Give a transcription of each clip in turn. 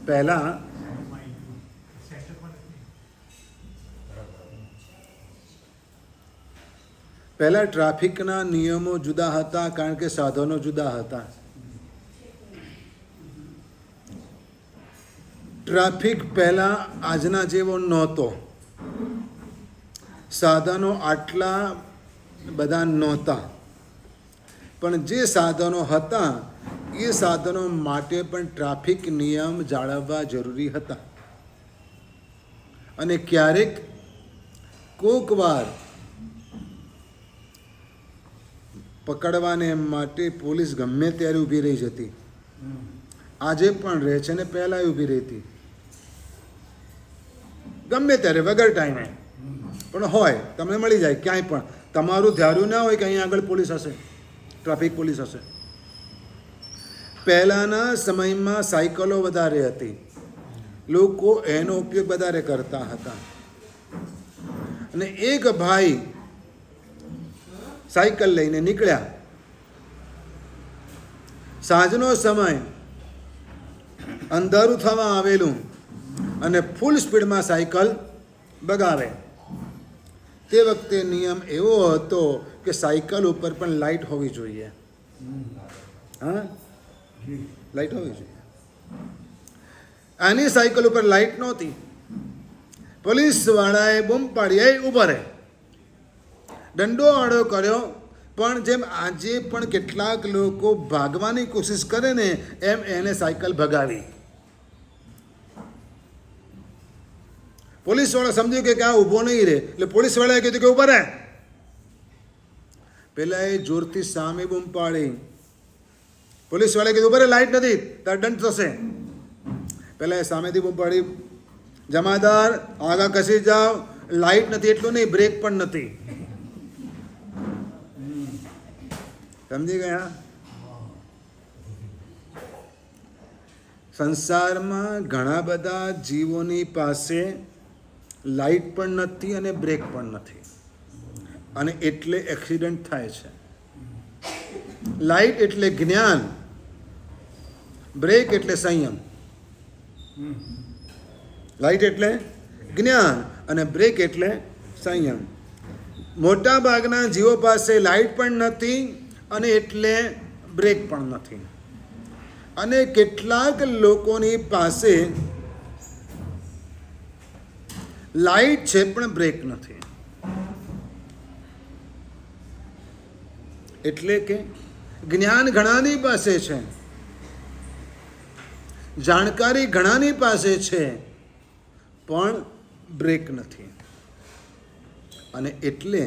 પહેલા ટ્રાફિકના નિયમો જુદા હતા, કારણ કે સાધનો જુદા હતા. ટ્રાફિક પહેલા આજના જેવો નહોતો, સાધનો આટલા બધા નહોતા, પણ જે સાધનો હતા એ સાધનો માટે પણ ટ્રાફિક નિયમ જાળવવા જરૂરી હતા. અને ક્યારેક કોક વાર પકડવાને માટે પોલીસ ગમે ત્યારે ઊભી રહી જતી. આજે પણ રહે છે ને પહેલાં ઊભી રહેતી, ગમે ત્યારે વગર ટાઈમે પણ હોય, તમને મળી જાય ક્યાંય પણ. તમારું ધ્યાન ના હોય કે અહીંયા આગળ પોલીસ હશે, ટ્રાફિક પોલીસ હશે. પહેલાંના સમયમાં સાયકલો વધારે હતી, લોકો એનો ઉપયોગ વધારે કરતા હતા. અને એક ભાઈ સાયકલ લઈને નીકળ્યા, સાંજનો સમય, અંધારું થવા આવેલું, અને ફૂલ સ્પીડમાં સાયકલ ભગાવે. તે વખતે નિયમ એવો હતો કે સાયકલ ઉપર પણ લાઇટ હોવી જોઈએ. હા, લાઇટ હોવી જોઈએ. આની સાયકલ ઉપર લાઇટ નહોતી. પોલીસવાળાએ બૂમ પાડી, એ ઊભા રહે, દંડો આડો કર્યો. પણ જેમ આજે પણ કેટલાક લોકો ભાગવાની કોશિશ કરે ને, એમ એને સાયકલ ભગાવી. પોલીસવાળા સમજ્યું કે આ ઊભો નહીં રહે, એટલે પોલીસવાળાએ કીધું કે ઊભા રહે. પેલા એ જોરથી સામે બૂમ પાડી. પોલીસવાળાએ કીધું ઊભા રહે, લાઇટ નથી, તાર દંડ થશે. પેલા એ સામેથી બૂમ પાડી, જમાદાર આગા ખસી જાઓ, લાઇટ નથી એટલું નહીં, બ્રેક પણ નથી. સમજી ગયા? સંસારમાં ઘણા બધા જીવોની પાસે લાઇટ પણ નથી અને બ્રેક પણ નથી, અને એટલે એક્સિડન્ટ થાય છે. લાઇટ એટલે જ્ઞાન, બ્રેક એટલે સંયમ. લાઇટ એટલે જ્ઞાન અને બ્રેક એટલે સંયમ. મોટા ભાગના જીવો પાસે લાઇટ પણ નથી અને એટલે બ્રેક પણ નથી. અને કેટલાક લોકોની પાસે લાઇટ છે પણ બ્રેક નથી. એટલે કે જ્ઞાન ઘણાની પાસે છે, જાણકારી ઘણાની પાસે છે, પણ બ્રેક નથી. અને એટલે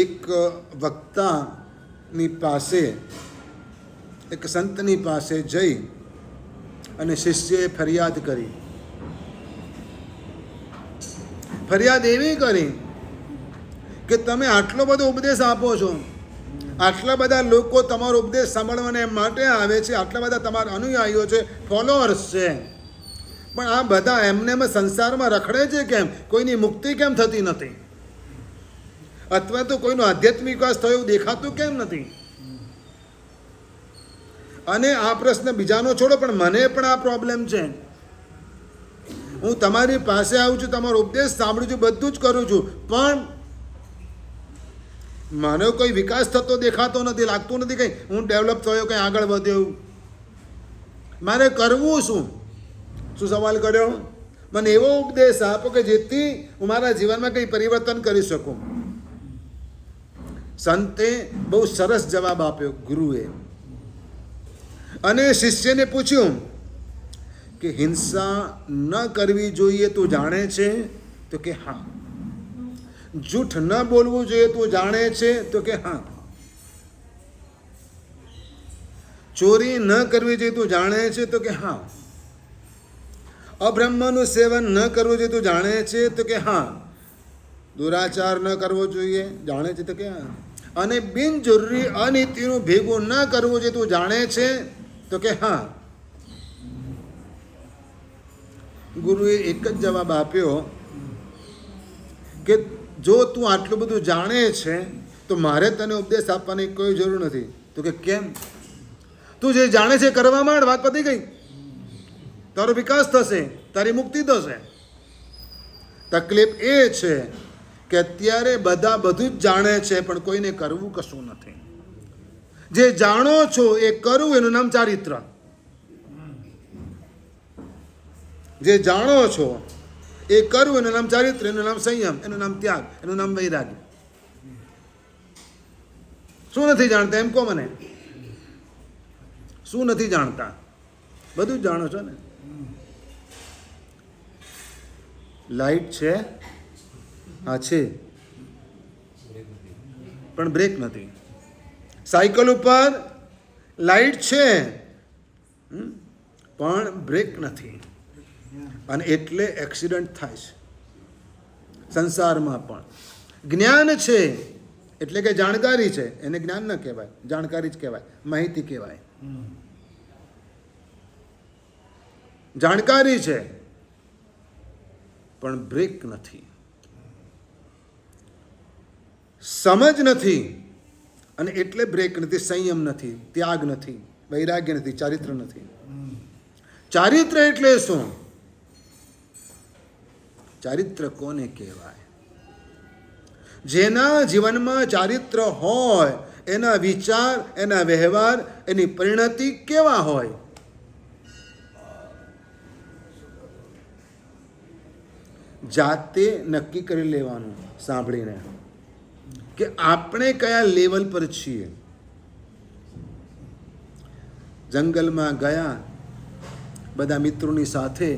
એક વક્તાની પાસે, એક સંતની પાસે જઈ અને શિષ્યએ ફરિયાદ કરી. ફરિયાદ એવી કરી કે તમે આટલો બધો ઉપદેશ આપો છો, આટલા બધા લોકો તમારો ઉપદેશ સાંભળવાને માટે આવે છે, આટલા બધા તમારા અનુયાયીઓ છે, ફોલોઅર્સ છે, પણ આ બધા એમને સંસારમાં રખડે છે કેમ? કોઈની મુક્તિ કેમ થતી નથી? અથવા તો કોઈનો આધ્યાત્મિક વિકાસ થયો એવું દેખાતું કેમ નથી? અને આ પ્રશ્ન બીજાનો છોડો, પણ મને પણ આ પ્રોબ્લેમ છે. હું તમારી પાસે આવું છું, તમારો ઉપદેશ સાંભળું છું, બધું જ કરું છું, પણ મને કોઈ વિકાસ થતો દેખાતો નથી, લાગતું નથી કંઈ હું ડેવલપ થયો, કંઈ આગળ વધ્યો. મારે કરવું શું? શું સવાલ કર્યો? મને એવો ઉપદેશ આપો કે જેથી હું મારા જીવનમાં કંઈ પરિવર્તન કરી શકું. સંતે બહુ સરસ જવાબ આપ્યો, ગુરુએ. અને શિષ્યને પૂછ્યું કે હિંસા ન કરવી જોઈએ તું જાણે છે? તો કે હા. જૂઠ ન બોલવું જોઈએ તું જાણે છે? તો કે હા. ચોરી ન કરવી જોઈએ તું જાણે છે? તો કે હા. અબ્રહ્મનું સેવન ન કરવું જોઈએ તું જાણે છે? તો કે હા. દુરાચાર ન કરવો જોઈએ જાણે છે? તો કે હા. અને બિનજરૂરી અનીતિનું ભેગું ન કરવું જોઈએ તું જાણે છે? તો કે હા. ગુરુએ એક જ જવાબ આપ્યો કે જો તું આટલું બધું જાણે છે તો મારે તને ઉપદેશ આપવાની કોઈ જરૂર નથી. તો કે કેમ? તું જે જાણે છે કરવા માંડ, વાત પતી ગઈ. તારો વિકાસ થશે, તારી મુક્તિ થશે. તકલીફ એ છે કે અત્યારે બધા બધું જ જાણે છે, પણ કોઈને કરવું કશું નથી. જે જાણો છો એ કરવું, એનું નામ ચારિત્ર. જે જાણો છો એ કરવું, એનું નામ ચારિત્ર, એનું નામ સંયમ, એનું નામ ત્યાગ, એનું નામ વૈરાગ્ય. શું નથી જાણતા એમ કહો મને? શું નથી જાણતા? બધું જ જાણો છો ને. લાઈટ છે, હા છે, પણ બ્રેક નથી. સાયકલ ઉપર લાઈટ છે, પણ બ્રેક નથી, અને એટલે એક્સિડન્ટ થાય છે. સંસારમાં પણ જ્ઞાન છે એટલે કે જાણકારી છે, એને જ્ઞાન ન કહેવાય, જાણકારી જ કહેવાય, માહિતી કહેવાય. જાણકારી છે પણ બ્રેક નથી, સમજ નથી, અને એટલે બ્રેક નથી, સંયમ નથી, ત્યાગ નથી, વૈરાગ્ય નથી, ચારિત્ર નથી. ચારિત્ર એટલે શું? ચારિત્ર કોને કહેવાય? જેના જીવનમાં ચારિત્ર હોય, એના વિચાર, એના વ્યવહાર, એની પરિણતિ કેવા હોય? જાતે નક્કી કરી લેવાનું સાંભળીને કે આપણે કયા લેવલ પર છીએ. જંગલમાં ગયા બધા મિત્રોની સાથે,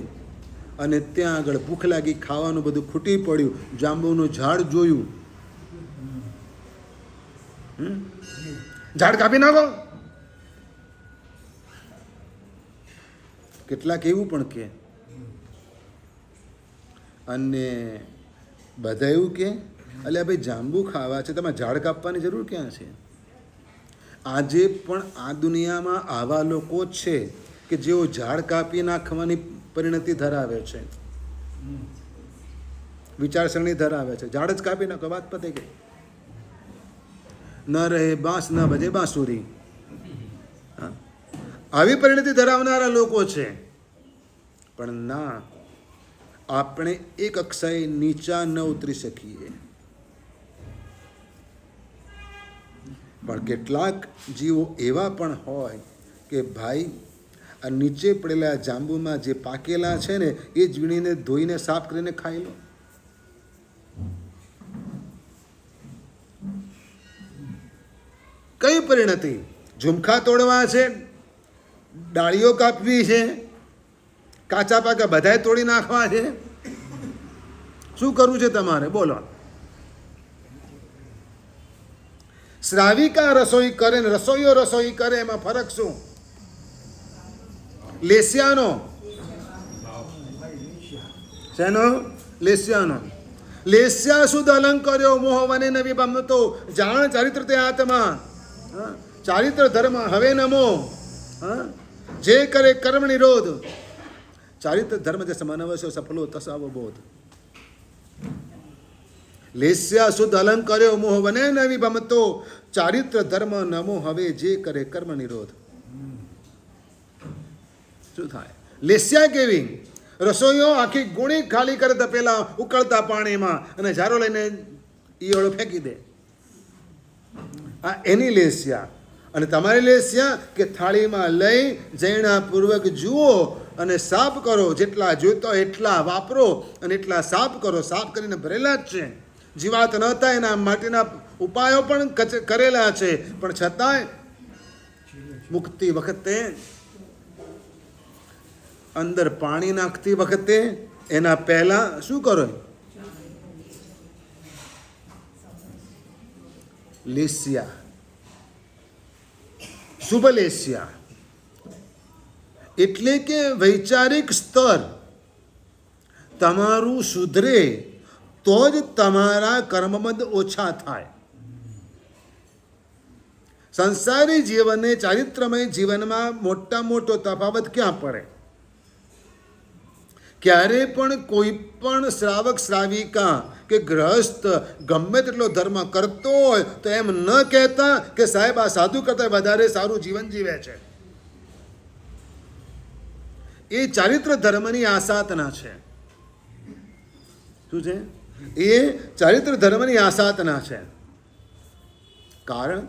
અને ત્યાં આગળ ભૂખ લાગી, ખાવાનું બધું ખૂટી પડ્યું, જાંબુનું ઝાડ જોયું, ઝાડ કાપી નાખો. કેટલાક એવું પણ કે, અને બધા એવું કે અલ્યા ભાઈ જાંબુ ખાવા છે, તમારે ઝાડ કાપવાની જરૂર ક્યાં છે? આજે પણ આ દુનિયામાં આવા લોકો છે કે જેઓ ઝાડ કાપી નાખવાની પરિણતિ ધરાવે છે, વિચારસરણી ધરાવે છે. ઝાડ જ કાપી નાખો, વાત પતે ગઈ. ન રહે બાંસ ન બજે બાંસુરી. આવી પરિણતિ ધરાવનારા લોકો છે. પણ ના, આપણે એક અક્ષય નીચા ન ઉતરી શકીએ. પણ કેટલાક જીવો એવા પણ હોય કે ભાઈ આ નીચે પડેલા જાંબુમાં જે પાકેલા છે ને, એ જ વીણીને ધોઈને સાફ કરીને ખાઈ લો. કઈ પરિણતિ? ઝુમખા તોડવા છે, ડાળીઓ કાપવી છે, કાચા પાકા બધાય તોડી નાખવા છે. શું કરવું છે તમારે? બોલો. શ્રાવિકા રસોઈ કરે ને રસોઈયો રસોઈ કરે, એમાં ફરક શું? લેસ્યાનો શેનો? લેસ્યાનો. લેસ્યા શુદ્ધ અલંકર્યો મોહ વને ન વિભમતો જાણ ચારિત્ર તે આત્મા. ચારિત્ર ધર્મ હવે નમો. જે કરે કર્મ નિરોધ. ચારિત્ર ધર્મ જે સમનવસ્યો સફલો તસાવો બોધ. લેસ્યા શુદ્ધ અલંકર્યો મોહ વને ન વિભમતો ચારિત્ર ધર્મ નમો હવે જે કરે કર્મ નિરોધ. શું થાય? લેસ્યા કેવી? રસોઈઓ આખી ગુણી ખાલી કરે તપેલા ઉકળતા પાણીમાં, અને ઝારો લઈને ઈયળો ફેંકી દે. આ એની લેસ્યા. અને તમારી લેસ્યા કે થાળીમાં લઈ જૈણાપૂર્વક જુઓ અને સાફ કરો, જેટલા જોઈતો એટલા વાપરો અને એટલા સાફ કરો. સાફ કરીને ભરેલા જ છે. જીવાત ન થાય એના માટેના ઉપાયો પણ કરેલા છે, પણ છતાંય મુકતી વખતે, અંદર પાણી નાખતી વખતે એના પહેલા શું કરો? લેસ્યા, શુભ લેસ્યા. એટલે કે વૈચારિક સ્તર તમારું સુધરે તો જ તમારા કર્મબંધ ઓછા થાય. સંસારી જીવનને ચારિત્રમય જીવનમાં મોટા મોટો તફાવત ક્યાં પડે? ક્યારે પણ કોઈ પણ શ્રાવક શ્રાવિકા કે ગ્રહસ્થ ગમે તેટલો ધર્મ કરતો હોય તો એમ ન કહેતા કે સાહેબ આ સાધુ કરતા વધારે સારું જીવન જીવે છે. એ ચારિત્ર ધર્મની આસાધના છે. શું છે? એ ચારિત્ર ધર્મની આસાધના છે. કારણ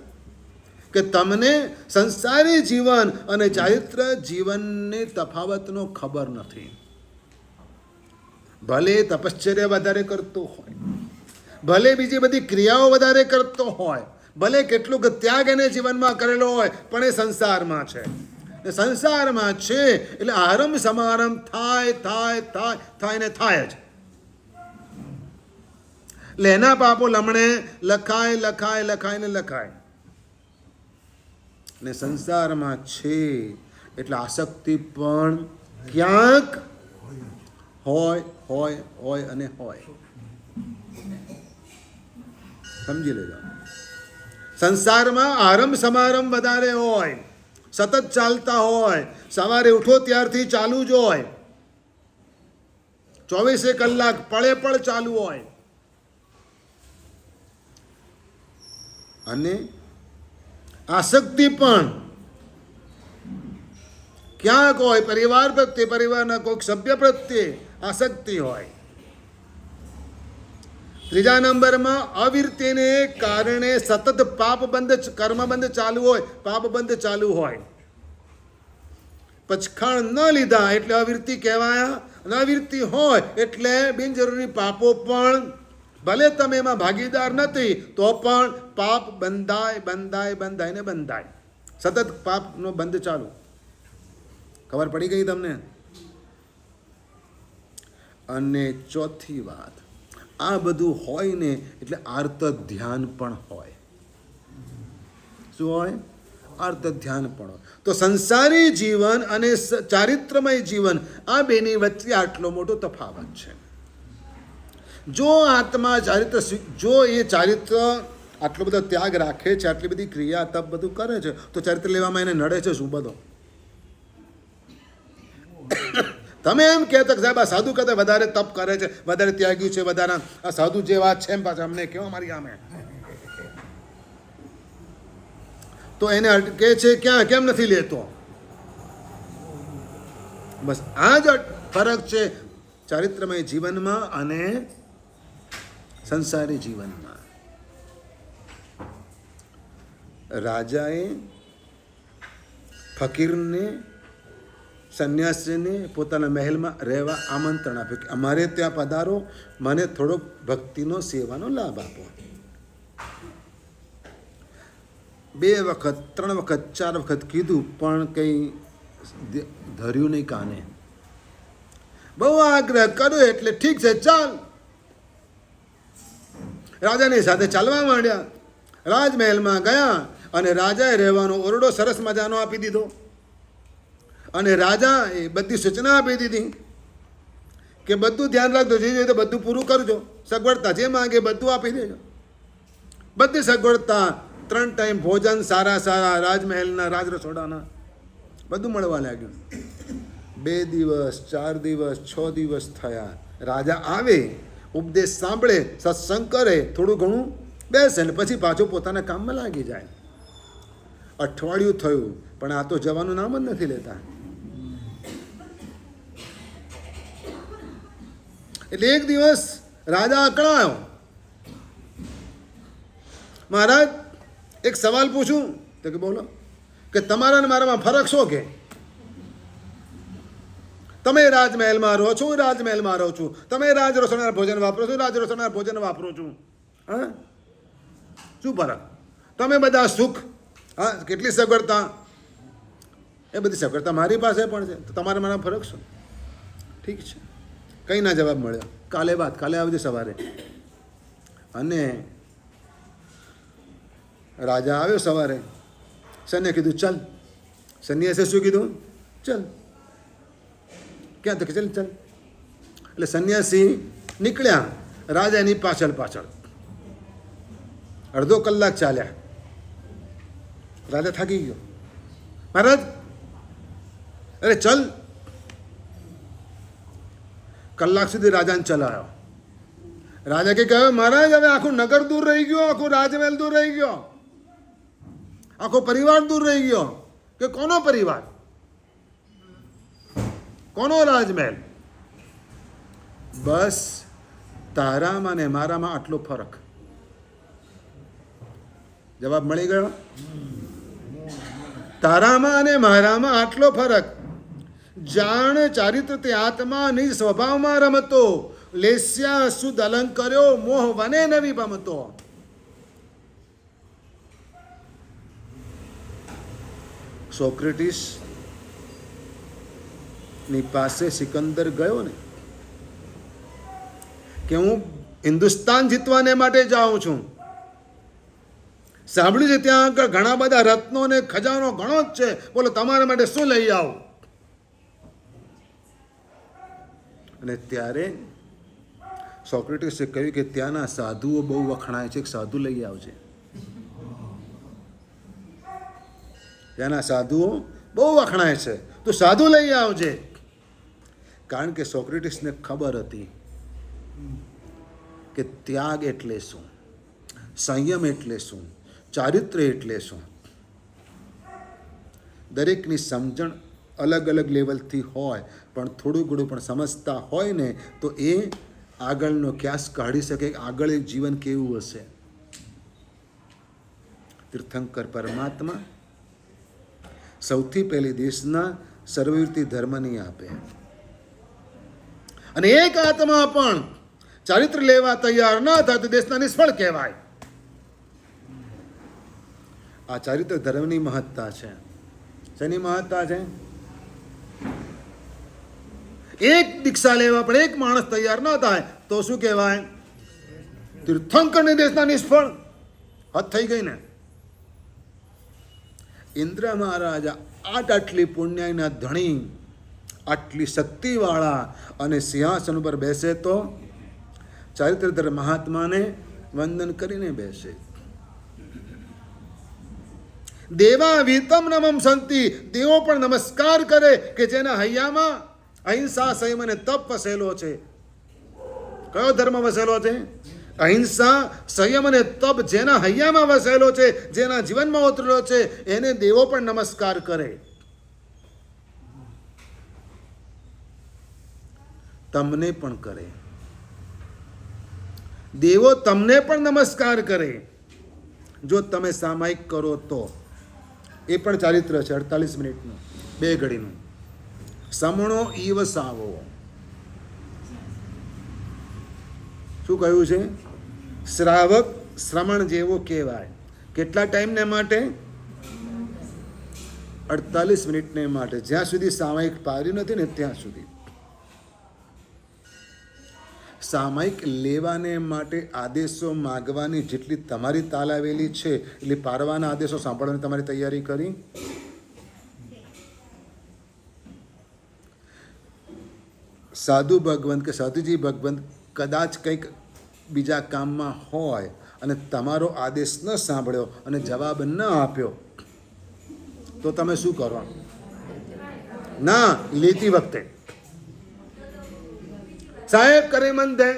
કે તમને સંસારી જીવન અને ચારિત્ર જીવનની તફાવતનો ખબર નથી. ભલે તપશ્ચર્યા વધારે કરતો હોય, ભલે બીજી બધી ક્રિયાઓ વધારે કરતો હોય, ભલે કેટલુંક ત્યાગ એને જીવનમાં કરેલો હોય, પણ એ સંસારમાં છે. સંસારમાં છે એટલે આરંભ સમારંભ થાય થાય થાય થાય ને થાય જ. એટલે એના પાપો લમણે લખાય લખાય લખાય ને લખાય. ને સંસારમાં છે એટલે આસક્તિ પણ ક્યાંક હોય હોય હોય અને હોય. સમજી લેજો. સંસારમાં આરંભ સમારંભ વધારે હોય, સતત ચાલતા હોય, સવારે ઉઠો ત્યારથી ચાલુ જ હોય, 24 કલાક પળે પળ ચાલુ હોય. અને આસક્તિ પણ ક્યાંક હોય, પરિવાર પ્રત્યે, પરિવારના કોઈક સભ્ય પ્રત્યે આસક્તિ હોય. ત્રીજા નંબરમાં અવિરતિને કારણે સતત પાપબંધ કર્મબંધ ચાલુ હોય, પાપબંધ ચાલુ હોય. પચખાણ ન લીધા એટલે અવિરતિ કહેવાયા. અવિરતિ હોય એટલે બિનજરૂરી પાપો પણ, ભલે તમે એમાં ભાગીદાર નથી તો પણ પાપ બંધાય બંધાય બંધાય ને બંધાય. સતત પાપનો બંધ ચાલુ. ખબર પડી ગઈ તમને? અને ચોથી વાત, આ બધું હોય ને એટલે આર્ત ધ્યાન પણ હોય. શું હોય? આર્ત ધ્યાન પણ હોય. તો સંસારી જીવન અને ચારિત્રમય જીવન, આ બેની વચ્ચે આટલો મોટો તફાવત છે. જો આત્મા ચારિત્ર, જો એ ચારિત્ર આટલો બધો ત્યાગ રાખે છે, આટલી બધી ક્રિયા તપ બધું કરે છે, તો ચારિત્ર લેવામાં એને નડે છે શું બધો? તમે એમ કહેતા સાહેબ આ સાધુ કરતા વધારે તપ કરે છે, વધારે ત્યાગી છે, વધારે આ સાધુ જે વાત છે એમ પાછા અમને કેવો મારી સામે, તો એને અટકે છે ક્યાં? કેમ નથી લેતો? બસ આ જ ફરક છે ચારિત્રમય જીવનમાં અને સંસારી જીવનમાં. રાજાએ ફકીરને, સંન્યાસીને પોતાના મહેલમાં રહેવા આમંત્રણ આપ્યું કે અમારે ત્યાં પધારો, મને થોડોક ભક્તિનો સેવાનો લાભ આપો. 2 વખત 3 વખત 4 વખત કીધું પણ કંઈ ધર્યું નહીં કાને. બહુ આગ્રહ કર્યો એટલે ઠીક છે ચાલ. રાજાની સાથે ચાલવા માંડ્યા. રાજમહેલમાં ગયા અને રાજાએ રહેવાનો ઓરડો સરસ મજાનો આપી દીધો. અને રાજા એ બધી સૂચના આપી દીધી કે બધું ધ્યાન રાખજો, જે જોઈએ તો બધું પૂરું કરજો, સગવડતા જે માંગે બધું આપી દેજો. બધી સગવડતા, 3 ટાઈમ ભોજન સારા સારા, રાજમહેલના રાજ રસોડાના બધું મળવા લાગ્યું. 2 દિવસ 4 દિવસ 6 દિવસ થયા. રાજા આવે, ઉપદેશ સાંભળે, સત્સંગ કરે, થોડું ઘણું બેસે ને પછી પાછું પોતાના કામમાં લાગી જાય. અઠવાડિયું થયું પણ આ તો જવાનું નામ જ નથી લેતા. એટલે એક દિવસ રાજા અકળાયો. મહારાજ એક સવાલ પૂછું? તો કે બોલો. કે તમારા ને મારામાં ફરક શું? કે તમે રાજમહેલમાં રહો છો, હું રાજમહેલમાં રહું છું. તમે રાજ રસોડાના ભોજન વાપરો છો, રાજ રસોડાના ભોજન વાપરું છું. હા, શું ફરક? તમે બધા સુખ, હા, કેટલી સગવડતા, એ બધી સગવડતા મારી પાસે પણ છે, તો તમારે મારા ફરક શું? ઠીક છે, કંઈ ના જવાબ મળ્યો. કાલે કાલે આવજે સવારે. અને રાજા આવ્યો સવારે. સન્યાસે કીધું ચાલ. સન્યાસે શું કીધું? ચાલ. ક્યાં? તો કે ચાલ ચાલ. એટલે સન્યાસી નીકળ્યા રાજાની પાછળ પાછળ. અડધો કલાક ચાલ્યા. રાજા થાકી ગયો. મહારાજ અરે ચલ. કલાક સુધી રાજાને ચલાવ્યો. રાજા કે કહ્યું મહારાજ હવે આખું નગર દૂર રહી ગયો, આખું રાજમહેલ દૂર રહી ગયો, આખો પરિવાર દૂર રહી ગયો. કે કોનો પરિવાર? કોનો રાજમહેલ? બસ તારામાં ને મારામાં આટલો ફરક. જવાબ મળી ગયો. તારામાં અને મારામાં આટલો ફરક. જાણ ચારિત્ર તે આત્મા નિજ સ્વભાવમાં રમતો, લેસ્યા શુદ્ધ અલંકર્યો મોહ વને નવી ભમતો. સોક્રેટિસ ની પાસે સિકંદર ગયો ને કે હું હિન્દુસ્તાન જીતવાને માટે જાઉં છું. સાંભળ્યું છે ત્યાં આગળ ઘણા બધા રત્નો ને ખજાનો ઘણો જ છે, બોલો તમારા માટે શું લઈ આવું? અને ત્યારે સોક્રેટિસે કહ્યું કે ત્યાંના સાધુઓ બહુ વખણાય છે, એક સાધુ લઈ આવજે. ત્યાંના સાધુઓ બહુ વખણાય છે, તો સાધુ લઈ આવજે. કારણ કે સોક્રેટિસને ખબર હતી કે ત્યાગ એટલે શું, સંયમ એટલે શું, ચારિત્ર્ય એટલે શું. દરેકની સમજણ અલગ અલગ લેવલથી હોય, પણ થોડું ઘણું પણ સમજતા હોય ને તો એ આગળનો ક્યાસ કાઢી શકે. આગળ એક જીવન કેવું હશે. તીર્થંકર પરમાત્મા સૌથી પહેલી દેશના સર્વવૃત્તિ ધર્મની આપે, અને એક આત્મા પણ ચારિત્ર લેવા તૈયાર ન થાય તો દેશના નિષ્ફળ કહેવાય. આ ચારિત્ર ધર્મની મહત્તા છે. શેની મહત્તા છે? એક દીક્ષા લેવા પણ એક માણસ તૈયાર ન થાય તો શું કહેવાય? તીર્થંકરની દેશના નિષ્ફળ. હદ થઈ ગઈ ને. ઇન્દ્ર મહારાજા આટલી પુણ્યના ધણી, આટલી શક્તિવાળા અને સિંહાસન ઉપર બેસે તો ચારિત્રધર મહાત્માને વંદન કરીને બેસે. દેવા વીતમ નમમ સંતિ, દેવો પણ નમસ્કાર કરે કે જેના હૈયામાં અહિંસા, સંયમ અને તપ વસેલો છે. કયો ધર્મ વસેલો છે? અહિંસા, સંયમ અને તપ જેના હૈયામાં વસેલો છે, જેના જીવનમાં ઉતરેલો છે, એને દેવો પણ નમસ્કાર કરે. તમને પણ કરે. દેવો તમને પણ નમસ્કાર કરે જો તમે સામાયિક કરો તો. એ પણ ચારિત્ર છે. 48 મિનિટનું, 2 ઘડીનું. સમણો ઈવ સાવો. શું કહ્યું છે? શ્રાવક શ્રમણ જેવો કહેવાય. કેટલા ટાઈમને માટે? 48 મિનિટને માટે. જ્યાં સુધી સામાયિક પાર્યું નથી ને ત્યાં સુધી. સામાયિક લેવાને માટે આદેશો માગવાની જેટલી તમારી તાલાવેલી છે, એટલે પારવાના આદેશો સાંભળવાની તમારી તૈયારી કરી? સાધુ ભગવંત કે સાધુજી ભગવંત કદાચ કંઈક બીજા કામમાં હોય અને તમારો આદેશ ન સાંભળ્યો અને જવાબ ન આપ્યો તો તમે શું કરો? ના, લેતી વખતે સાહેબ કરી મનતે,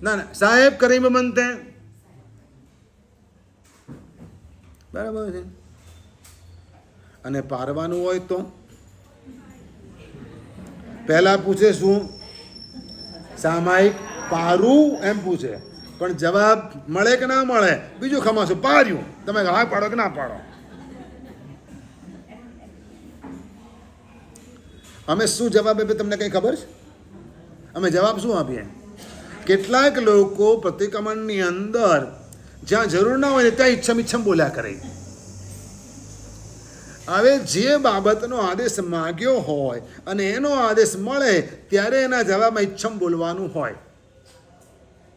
ના ના સાહેબ કરી મનતે, બરાબર છે. અને પારવાનું હોય તો પહેલા પૂછે શું? સામાયિક પારું એમ પૂછે, પણ જવાબ મળે કે ના મળે બીજું ખમાશું. પાર્યું, તમે હા પાડો કે ના પાડો. અમે શું જવાબ આપીએ તમને કંઈ ખબર છે? અમે જવાબ શું આપીએ? કેટલાક લોકો પ્રતિક્રમણની અંદર જ્યાં જરૂર ના હોય ત્યાં ઈચ્છમ બોલ્યા કરે. હવે જે બાબતનો આદેશ માગ્યો હોય અને એનો આદેશ મળે ત્યારે એના જવાબમાં ઈચ્છમ બોલવાનું હોય.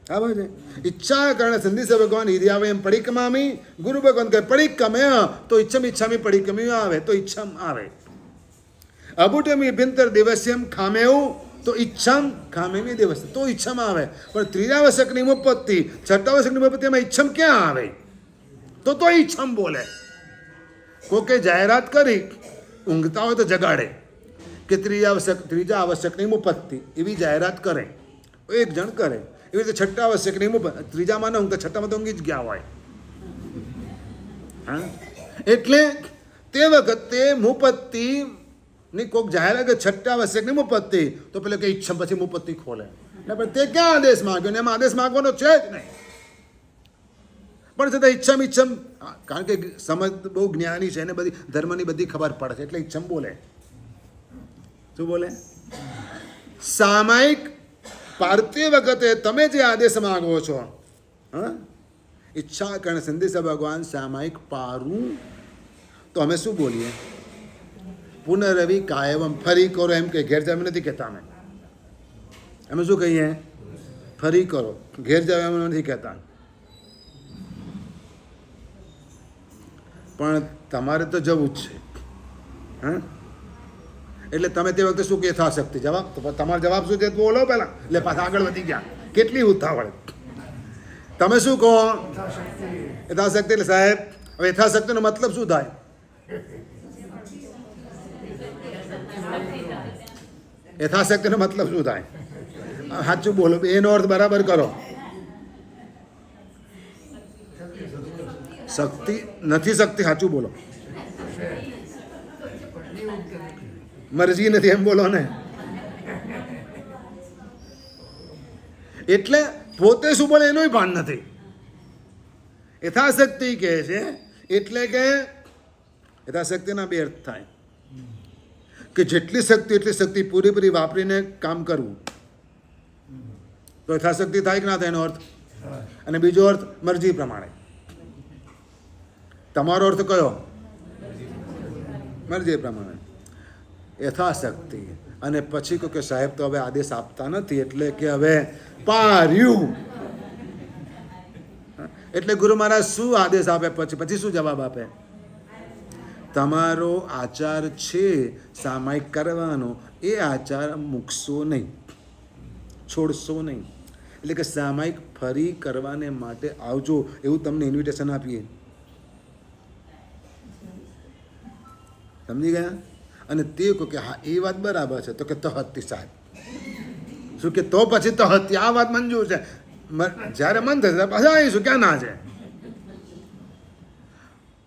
બરાબર છે. ઈચ્છા કારણે સંદેશ ભગવાન હિરિયાવે એમ પરિક્રમામી, ગુરુ ભગવાન કહે પરિક્રમય તો ઈચ્છામી પરિક્રમ્યું આવે તો ઈચ્છમ આવે. અબુટમી ભિંતર દિવસ્યમ ખામેવું તો ઈચ્છમ ખામેમી દિવસ તો ઈચ્છમ આવે. પણ ત્રીજા વસકની મુપત્તિ, છઠ્ઠા વસકની મુપત્તિમાં ઈચ્છમ ક્યાં આવે? તો ઈચ્છમ બોલે. કોકે જાહેરાત કરી, ઊંઘતા હોય તો જગાડે કે ત્રીજા આવશ્યકની મુપત્તિ, એવી જાહેરાત કરે. એક જણ કરે એવી રીતે છઠ્ઠા આવશ્યકની મુપત્તિ, ત્રીજામાં ન ઊંઘતા છઠ્ઠામાં તો ઊંઘી જ ગયા હોય. હા, એટલે તે વખતે મુપત્તિ નહીં કોઈક જાહેર કે છઠ્ઠા આવશ્યક નહીં મુપત્તિ, તો પેલો કે ઈચ્છમ પછી મુપત્તિ ખોલે ને, પણ તે ક્યાં આદેશ માગ્યો ને? એમાં આદેશ માગવાનો છે જ નહીં. પણ છતાં ઈચ્છમ કારણ કે સમજ બહુ જ્ઞાની છે એને બધી ધર્મની બધી ખબર પડે છે એટલે ઈચ્છમ બોલે. શું બોલે? સામાયિક પાર્થિવ વખતે તમે જે આદેશ માગો છો, હા, ઈચ્છા કારણ સંદેશા ભગવાન સામાયિક પારું, તો અમે શું બોલીએ? પુનરવિ કાયવમ, ફરી કરો એમ કે ઘેર જાવ નથી કહેતા અમે શું કહીએ? ફરી કરો, ઘેર જાવ એમ નથી કહેતા. પણ તમારે તો જવું જ છે, હા. એટલે તમે તે વખતે શું કે યથાશક્તિ જવાબ, તો તમારો જવાબ શું છે બોલો પહેલાં, એટલે પાછા આગળ વધી ગયા. કેટલી ઉતાવળ! તમે શું કહો? યથાશક્તિ. એટલે સાહેબ હવે યથાશક્તિનો મતલબ શું થાય? યથાશક્તિનો મતલબ શું થાય? સાચું બોલો, એનો અર્થ બરાબર કરો. શક્તિ નથી, શક્તિ સાચું બોલો. મરજી નથી એમ બોલો ને. એટલે પોતે શું બોલે એનોય ભાન નથી. યથાશક્તિ કહે છે એટલે કે યથાશક્તિના બે અર્થ થાય કે જેટલી શક્તિ એટલી શક્તિ પૂરેપૂરી વાપરીને કામ કરવું, તો યથાશક્તિ થાય કે ના થાય એનો અર્થ. અને બીજો અર્થ મરજી પ્રમાણે. તમારો અર્થ કયો? મરજી પ્રમાણે, યથાશક્તિ. અને પછી કહો કે સાહેબ તો હવે આદેશ આપતા નથી એટલે કે હવે પાર્યું. એટલે ગુરુ મહારાજ શું આદેશ આપે? પછી શું જવાબ આપે? તમારો આચાર છે સામાયિક કરવાનો, એ આચાર મૂકશો નહીં, છોડશો નહીં. એટલે કે સામાયિક ફરી કરવાને માટે આવજો એવું તમને ઇન્વિટેશન આપીએ. સમજી ગયા? અને તે કહો કે હા એ વાત બરાબર છે, તો કે તહત્તી સાહેબ શું કે તો પછી તહત્તી આ વાત મંજૂર છે, જ્યારે મન થશે પાછા આવીશું, ક્યાં ના છે.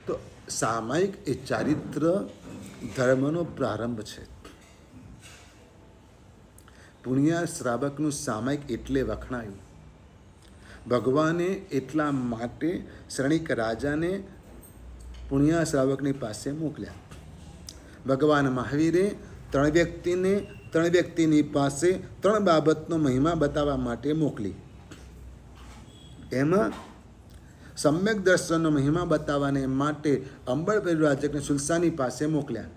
તો સામાયિક એ ચારિત્ર ધર્મનો પ્રારંભ છે. પુણ્ય શ્રાવકનું સામાયિક એટલે વખણાયું. ભગવાને એટલા માટે શ્રણિક રાજાને પુણ્ય શ્રાવકની પાસે મોકલ્યા. ભગવાન મહાવીરે ત્રણ વ્યક્તિની પાસે 3 બાબતનો મહિમા બતાવવા માટે મોકલી. એમાં સમ્યક દર્શનનો મહિમા બતાવવાને માટે અંબળ પરિવ્રાજકને સુલસાની પાસે મોકલ્યા.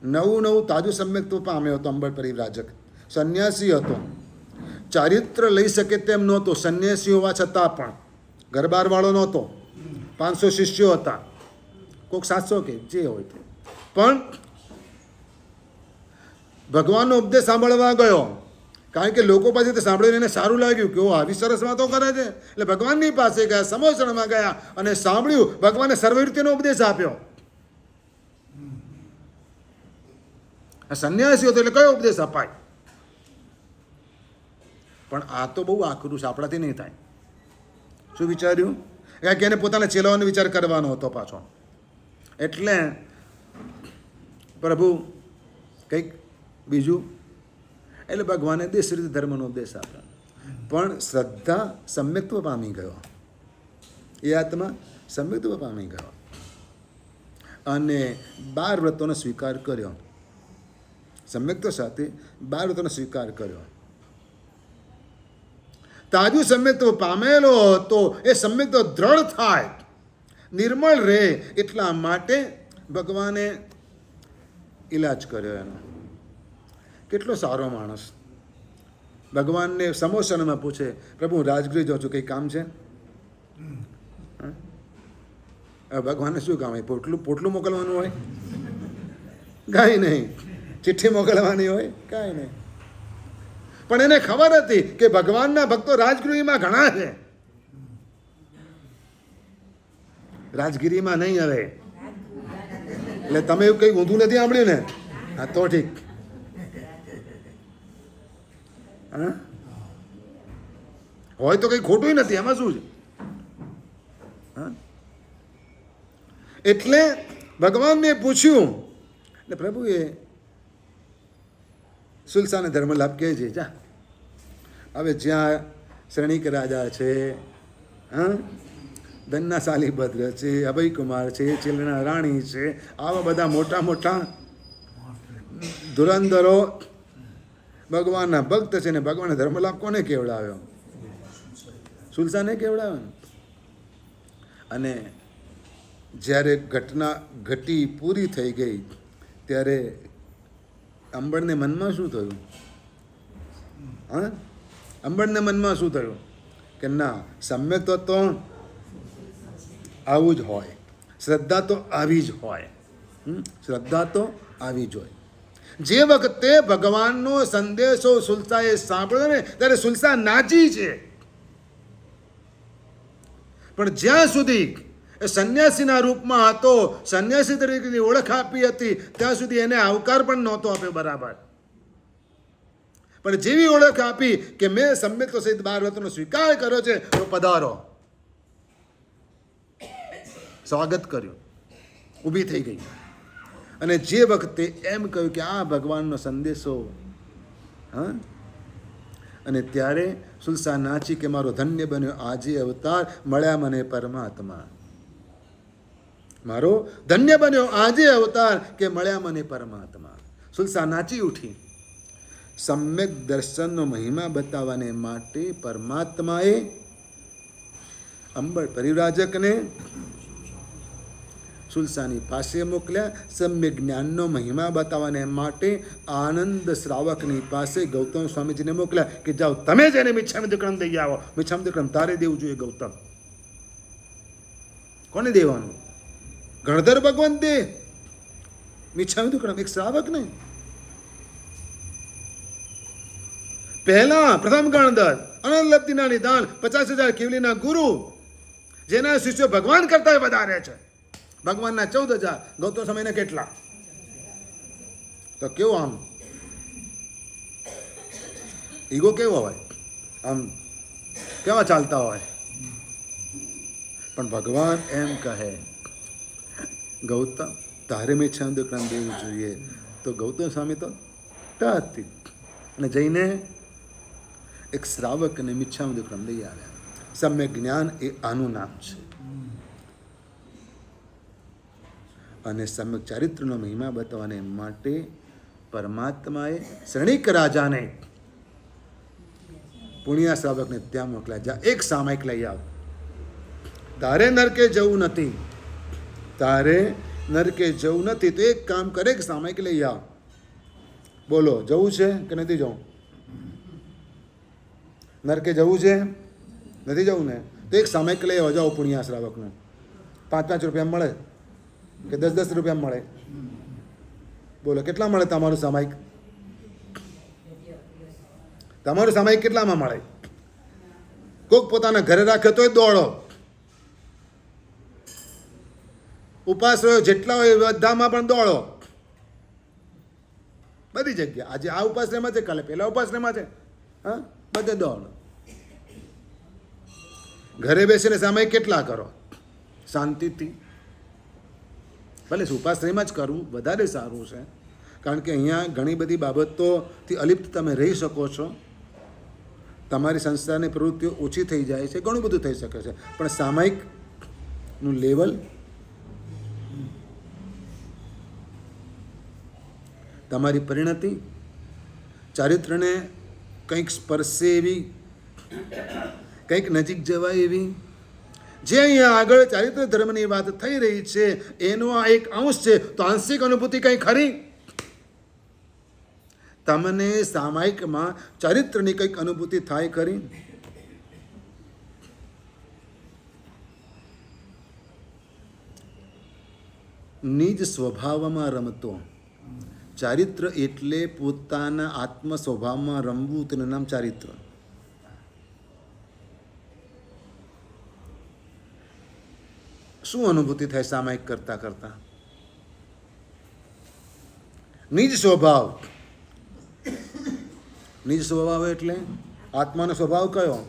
નવું તાજું સમ્યક્ત્વ પામ્યો હતો અંબળ પરિવ્રાજક. સંન્યાસી હતો, ચારિત્ર લઈ શકે તેમ નહોતો. સંન્યાસી હોવા છતાં પણ ઘરબારવાળો નહોતો. 500 શિષ્યો હતા, કોઈક 700 કે જે હોય તે. પણ ભગવાનનો ઉપદેશ સાંભળવા ગયો, કારણ કે લોકો પાસેથી સાંભળીને એને સારું લાગ્યું કે ઓ આવી સરસ વાતો કરે છે. એટલે ભગવાનની પાસે ગયા, સમોસણમાં ગયા અને સાંભળ્યું. ભગવાને સર્વરીતિનો ઉપદેશ આપ્યો. સંન્યાસી હતો એટલે કયો ઉપદેશ અપાય? પણ આ તો બહુ આકરું છે, આપણાથી નહીં થાય. શું વિચાર્યું? કારણ કે એને પોતાના ચેલાઓનો વિચાર કરવાનો હતો પાછો. એટલે પ્રભુ કંઈક બીજું. એટલે ભગવાને દેશ રીતે ધર્મનો ઉપદેશ આપ્યો. પણ શ્રદ્ધા સમ્યક્ત્વ પામી ગયો, એ આત્મા સમ્યક્ત્વ પામી ગયો અને 12 વ્રતોનો સ્વીકાર કર્યો. સમ્યક્ત્વ સાથે 12 વ્રતોનો સ્વીકાર કર્યો. તાજું સમ્યક્ત્વ પામેલો હતો, એ સમ્યક્ત્વ દ્રઢ થાય, નિર્મળ રહે એટલા માટે ભગવાને ઈલાજ કર્યો એનો. કેટલો સારો માણસ. ભગવાનને સમોસણમાં પૂછે, પ્રભુ હું રાજગૃહ જાઉં છું, કંઈ કામ છે? ભગવાનને શું કામ હોય? પોટલું મોકલવાનું હોય? કાંઈ નહીં. ચિઠ્ઠી મોકલવાની હોય? કાંઈ નહીં. પણ એને ખબર હતી કે ભગવાનના ભક્તો રાજગૃહમાં ઘણા છે. રાજગીરીમાં નહીં હવે. એટલે તમે એવું કંઈ ઊંધું નથી સાંભળ્યું ને? હા તો ઠીક. હા હોય તો કંઈ ખોટું નથી, એમાં શું છે? હા એટલે ભગવાનને પૂછ્યું એટલે પ્રભુએ સુલસાને ધર્મલાભ કહે છે, જા હવે જ્યાં શ્રેણિક રાજા છે, હા, ધનના શાલીભદ્ર છે, અભયકુમાર છે, ચિલના રાણી છે, આવા બધા મોટા મોટા ધુરંધરો ભગવાનના ભક્ત છે ને ભગવાનના ધર્મલાભ કોને કેવડાવ્યો? સુલસાને કેવડાવ્યો. અને જ્યારે ઘટના ઘટી પૂરી થઈ ગઈ ત્યારે અંબરને મનમાં શું થયું? હા, અંબરને મનમાં શું થયું કે ના, સમ્યક તો આવું જ હોય, શ્રદ્ધા તો આવી જ હોય, શ્રદ્ધા તો આવી જ હોય. જે વખતે ભગવાનનો સંદેશો સુલસાએ સાંભળ્યો ને ત્યારે સુલસા નાચી છે. પણ જ્યાં સુધી એ સંન્યાસીના રૂપમાં હતો, સંન્યાસી તરીકેની ઓળખ આપી હતી, ત્યાં સુધી એને આવકાર પણ નહોતો આપ્યો બરાબર. પણ જેવી ઓળખ આપી કે મેં સમ્યક સહિત 12 વ્રતનો સ્વીકાર કર્યો છે, તો પધારો, સ્વાગત કર્યું, ઊભી થઈ ગઈ. અને જે વખતે એમ કહ્યું કે આ ભગવાનનો સંદેશો, હા, અને ત્યારે સુલસા નાચી કે મારો ધન્ય બન્યો આજે અવતાર, મળ્યા મને પરમાત્મા. મારો ધન્ય બન્યો આજે અવતાર કે મળ્યા મને પરમાત્મા. સુલસા નાચી ઉઠી. સમ્યક દર્શનનો મહિમા બતાવવાને માટે પરમાત્માએ અંબર પરિવ્રાજકને સુલસાની પાસે મોકલ્યા. સમ્યક જ્ઞાનનો મહિમા બતાવવાને માટે આનંદ શ્રાવકની પાસે ગૌતમ સ્વામીજીને મોકલ્યા કે જાઓ તમે જેને મિચ્છામી દુક્કડમ દઈ આવો. મિચ્છામી દુક્કડમ તારે દેવું જોઈએ ગૌતમ. કોને દેવાનું? ગણધર ભગવાન દે મિચ્છામી દુક્કડમ, એક શ્રાવક નહીં. પહેલા પ્રથમ ગણધર અનંત લબ્ધિના નિદાન 50,000 કેવલીના ગુરુ, જેના શિષ્યો ભગવાન કરતા વધારે છે. ભગવાનના 14,000, ગૌતમ સ્વામીને કેટલા? તો કેવો આમ ઈગો કેવો હોય, આમ કેવા ચાલતા હોય. પણ ભગવાન એમ કહે ગૌતમ તારે મિચ્છામી દુક્કડમ દેવું જોઈએ. તો ગૌતમ સ્વામી તો હતી અને જઈને એક શ્રાવકને મિચ્છામી દુક્કડમ લઈ આવ્યા. સમ્યક જ્ઞાન એ આનું નામ છે. અને સમ્યક ચારિત્રનો મહિમા બતાવવાને માટે પરમાત્માએ શ્રેણિક રાજાને પુણ્યા શ્રાવકને ત્યાં મોકલ્યા, જા એક સામાયિક લઈ આવ. તારે નરકે જવું નથી, તારે નરકે જવું નથી, તો એક કામ કરે, એક સામાયિક લઈ આવ. બોલો જવું છે કે નથી જવું? નરકે જવું છે? નથી જવું ને? તો એક સામાયિક લઈ આવો, જાઓ પુણ્યા શ્રાવકનું. 5-5 રૂપિયા મળે કે 10-10 રૂપિયા મળે? બોલો કેટલા મળે તમારું સામાયિક? તમારું સામાયિક કેટલામાં મળે? કોક પોતાના ઘરે રાખે તોય દોડો. ઉપાસ રહ્યો જેટલા હોય બધામાં પણ દોડો, બધી જગ્યા. આજે આ ઉપાશ્રયમાં છે, કાલે પેલા ઉપાશ્રયમાં છે, હા, બધે દોડો. ઘરે બેસીને સામાયિક કેટલા કરો? શાંતિથી. ભલે ઉપાશ્રયમાં જ કરવું વધારે સારું છે, કારણ કે અહીંયા ઘણી બધી બાબતોથી અલિપ્ત તમે રહી શકો છો. તમારી સંસ્થાની પ્રવૃત્તિઓ ઓછી થઈ જાય છે, ઘણું બધું થઈ શકે છે. પણ સામાયિકનું લેવલ, તમારી પરિણતિ, ચારિત્રને કંઈક સ્પર્શે એવી, કંઈક નજીક જવાય એવી, જે અહીંયા આગળ ચારિત્ર ધર્મની વાત થઈ રહી છે એનો આ એક અંશ છે. તો આંશિક અનુભૂતિ કંઈ ખરી? તમને સામાયિકમાં ચારિત્રની કંઈક અનુભૂતિ થાય ખરી? નિજ સ્વભાવમાં રમતો. ચારિત્ર એટલે પોતાના આત્મ સ્વભાવમાં રમવું, તેનું નામ ચારિત્ર. શું અનુભૂતિ થાય સામાયિક કરતા કરતા? નિજ સ્વભાવ. નિજ સ્વભાવ એટલે આત્માનો સ્વભાવ કયો?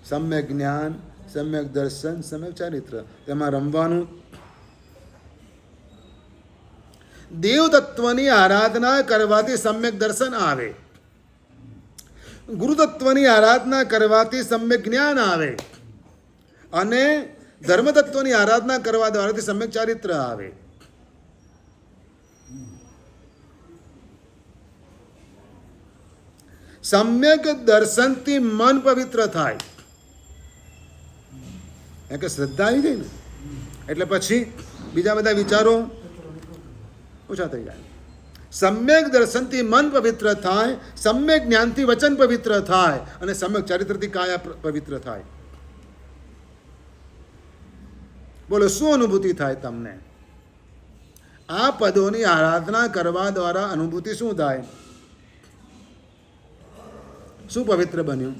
સમ્યક જ્ઞાન, સમ્યક દર્શન, સમ્યક ચારિત્ર. તેમાં રમવાનું દેવ તત્વની આરાધના કરવાથી સમ્યક દર્શન આવે, ગુરુ તત્વની આરાધના કરવાથી સમ્યક જ્ઞાન આવે અને ધર્મ તત્વની આરાધના કરવા દ્વારાથી સમ્યક ચારિત્ર આવે. સમ્યક દર્શનથી મન પવિત્ર થાય. કે શ્રદ્ધા આવી ગઈ ને એટલે પછી બીજા બધા વિચારો ઓછા થઈ જાય. સમ્યક દર્શનથી મન પવિત્ર થાય, સમ્યક જ્ઞાનથી વચન પવિત્ર થાય અને સમ્યક ચારિત્રથી કાયા પવિત્ર થાય. બોલો શું અનુભૂતિ થાય તમને? આ પદોની આરાધના કરવા દ્વારા અનુભૂતિ શું થાય? શું પવિત્ર બન્યું?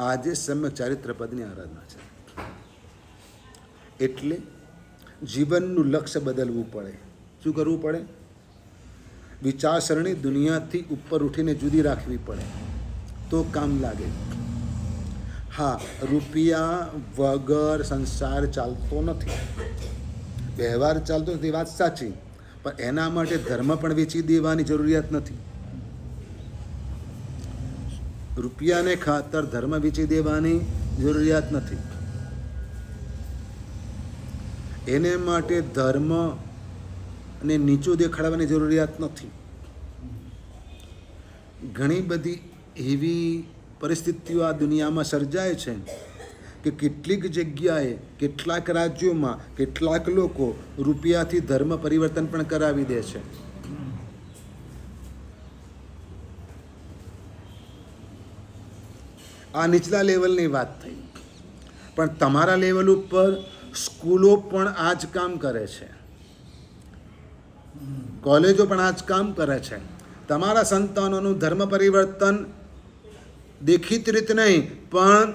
આજે સમ્યક ચારિત્ર પદની આરાધના છે. એટલે જીવનનું લક્ષ્ય બદલવું પડે. શું કરવું પડે? વિચારસરણી દુનિયાથી ઉપર ઉઠીને જુદી રાખવી પડે તો કામ લાગે. હા, રૂપિયા વગર સંસાર ચાલતો નથી, વ્યવહાર ચાલતો નથી, વાત સાચી, પણ એના માટે ધર્મ પણ વેચી દેવાની જરૂરિયાત નથી. રૂપિયાને ખાતર ધર્મ વેચી દેવાની જરૂરિયાત નથી. એને માટે ધર્મ ને નીચું દેખાડવાની જરૂરિયાત નથી. ઘણી બધી એવી પરિસ્થિતિઓ આ દુનિયામાં સર્જાય છે કે કેટલીક જગ્યાએ, કેટલાક રાજ્યોમાં કેટલાક લોકો રૂપિયાથી ધર્મ પરિવર્તન પણ કરાવી દે છે. આ નીચલા લેવલની વાત થઈ, પણ તમારા લેવલ ઉપર સ્કૂલો પણ આ જ કામ કરે છે, કોલેજો પણ આ જ કામ કરે છે. તમારા સંતાનોનું ધર્મ પરિવર્તન દેખીતી રીતે નહીં પણ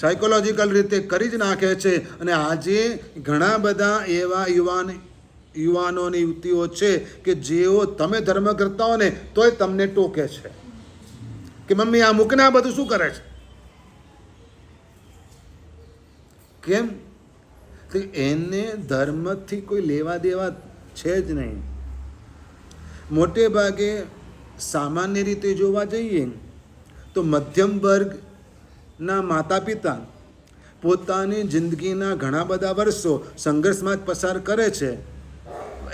સાયકોલોજીકલ રીતે કરી જ નાખે છે. અને આજે ઘણા બધા એવા યુવાનો અને યુવતીઓ છે કે જેઓ તમે ધર્મ કરતા હો ને તોય તમને ટોકે છે કે મમ્મી આ મૂકને આ બધું શું કરે છે. કેમ? એને ધર્મથી કોઈ લેવા દેવા છે જ નહીં. મોટે ભાગે સામાન્ય રીતે જોવા જઈએ તો મધ્યમ વર્ગના માતા પિતા પોતાની જિંદગીના ઘણા બધા વર્ષો સંઘર્ષમાં જ પસાર કરે છે,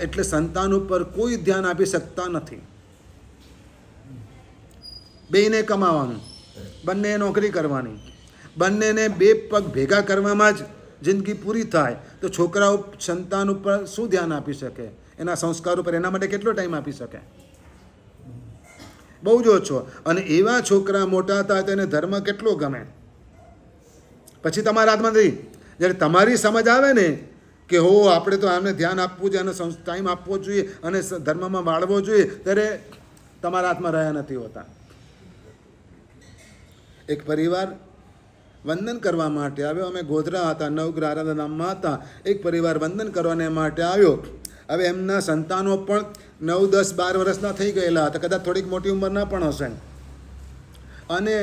એટલે સંતાન ઉપર કોઈ ધ્યાન આપી શકતા નથી. બેયને કમાવાનું, બંને નોકરી કરવાની, બંનેને બે પગ ભેગા કરવામાં જ જિંદગી પૂરી થાય તો છોકરાઓ સંતાન ઉપર શું ધ્યાન આપી શકે? એના સંસ્કાર ઉપર એના માટે કેટલો ટાઈમ આપી શકે? બહુ જ ઓછો. અને એવા છોકરા મોટા થાય તો એને ધર્મ કેટલો ગમે? પછી તમારા હાથમાં નથી. જ્યારે તમારી સમજ આવે ને કે હો આપણે તો આમને ધ્યાન આપવું જોઈએ, આને ટાઈમ આપવો જોઈએ અને ધર્મમાં વાળવો જોઈએ, ત્યારે તમારા હાથમાં રહ્યા નથી હોતા. એક પરિવાર વંદન કરવા માટે આવ્યો. અમે ગોધરા હતા, નવગ્રહ આરાધનામાં હતા. એક પરિવાર વંદન કરવાને માટે આવ્યો. હવે એમના સંતાનો પણ 9, 10, 12 વર્ષના થઈ ગયેલા હતા, કદાચ થોડીક મોટી ઉંમરના પણ હશે. અને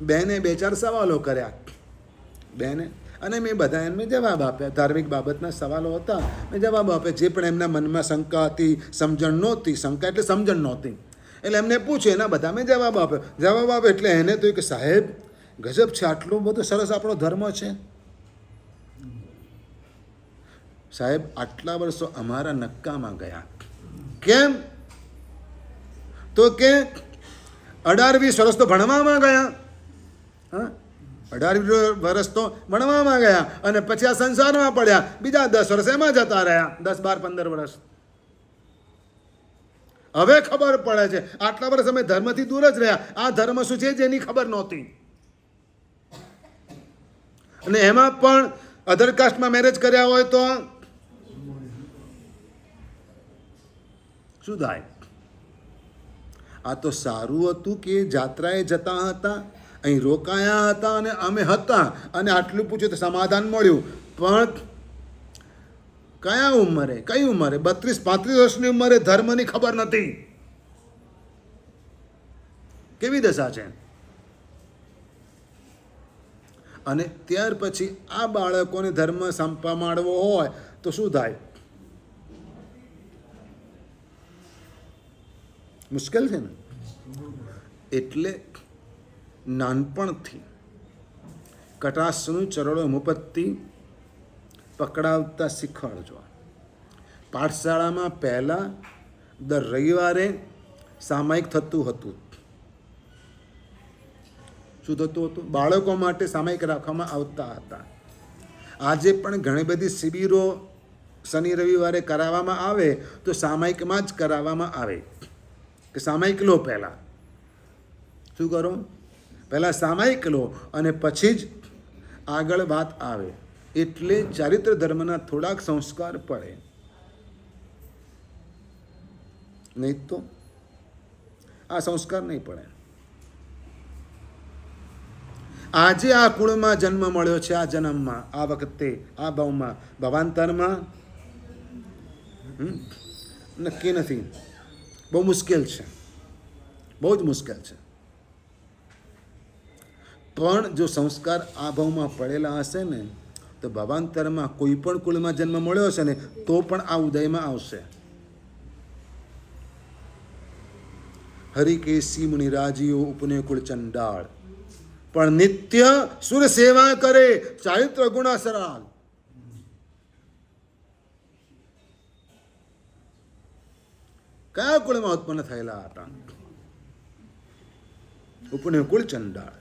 બહેને 2-4 સવાલો કર્યા બહેને, અને મેં બધા એમને જવાબ આપ્યા. ધાર્મિક બાબતના સવાલો હતા, મેં જવાબ આપ્યા. જે પણ એમના મનમાં શંકા હતી, સમજણ નહોતી, શંકા એટલે સમજણ નહોતી, એટલે એમને પૂછ્યું, એના બધા મેં જવાબ આપ્યો. જવાબ આપ્યો એટલે એને તો કે સાહેબ ગજબ છે, આટલું બધું સરસ આપણો ધર્મ છે. સાહેબ આટલા વર્ષો અમારા નક્કામાં ગયા. કેમ? તો કે 18-20 વર્ષ તો ભણવામાં ગયા. હા, 18 વર્ષ તો ભણવામાં ગયા અને પછી આ સંસારમાં પડ્યા. બીજા 10 વર્ષ એમાં જતા રહ્યા, 10, 12, 15 વર્ષ. હવે ખબર પડે છે. આટલા વર્ષ અમે ધર્મથી દૂર જ રહ્યા. આ ધર્મ શું છે જેની ખબર નહોતી. અને એમાં પણ અધર કાસ્ટમાં મેરેજ કર્યા હોય તો શું થાય? આ તો સારું હતું કે જાત્રાએ જતા હતા, અહીં રોકાયા હતા અને અમે હતા અને આટલું પૂછ્યું તો સમાધાન મળ્યું. પણ કયા ઉંમરે, કઈ ઉંમરે, 32-35 વર્ષની ઉંમરે ધર્મની ખબર નથી. કેવી દશા છે? અને ત્યાર પછી આ બાળકોને ધર્મ સંપાડવો હોય તો શું થાય? મુશ્કેલ છે ને. એટલે નાનપણથી કટાક્ષનું ચરણો મુપત્તિ પકડાવતા શીખવાડજો. પાઠશાળામાં પહેલાં દર રવિવારે સામાયિક થતું હતું. શું થતું હતું? બાળકો માટે સામાયિક રાખવામાં આવતા હતા. આજે પણ ઘણી બધી શિબિરો શનિ રવિવારે કરાવવામાં આવે તો સામાયિકમાં જ કરાવવામાં આવે કે સામાયિક લો. પહેલાં શું કરો? પહેલાં સામાયિક લો અને પછી જ આગળ વાત આવે. એટલે ચારિત્ર ધર્મના થોડાક સંસ્કાર પડે, નહીં તો આ સંસ્કાર નહીં પડે. આજે આ કુળમાં જન્મ મળ્યો છે, આ જન્મમાં, આ વખતે, આ ભાવમાં, ભાવાંતરમાં નક્કી નથી. બહુ મુશ્કેલ છે, બહુ જ મુશ્કેલ છે. પણ જો સંસ્કાર આ ભાવમાં પડેલા હશે ને તો ભાવાંતરમાં કોઈ પણ કુળમાં જન્મ મળ્યો હશે ને તો પણ આ ઉદયમાં આવશે. હરિકેશી મુનિરાજીઓ ઉપને કુળ ચંડાળ, પણ નિત્ય સુર સેવા કરે, ચારિત્ર ગુણા સરાલ. કયા કુળમાં ઉત્પન્ન થયેલા હતા? ઉપને કુળ ચંડાળ.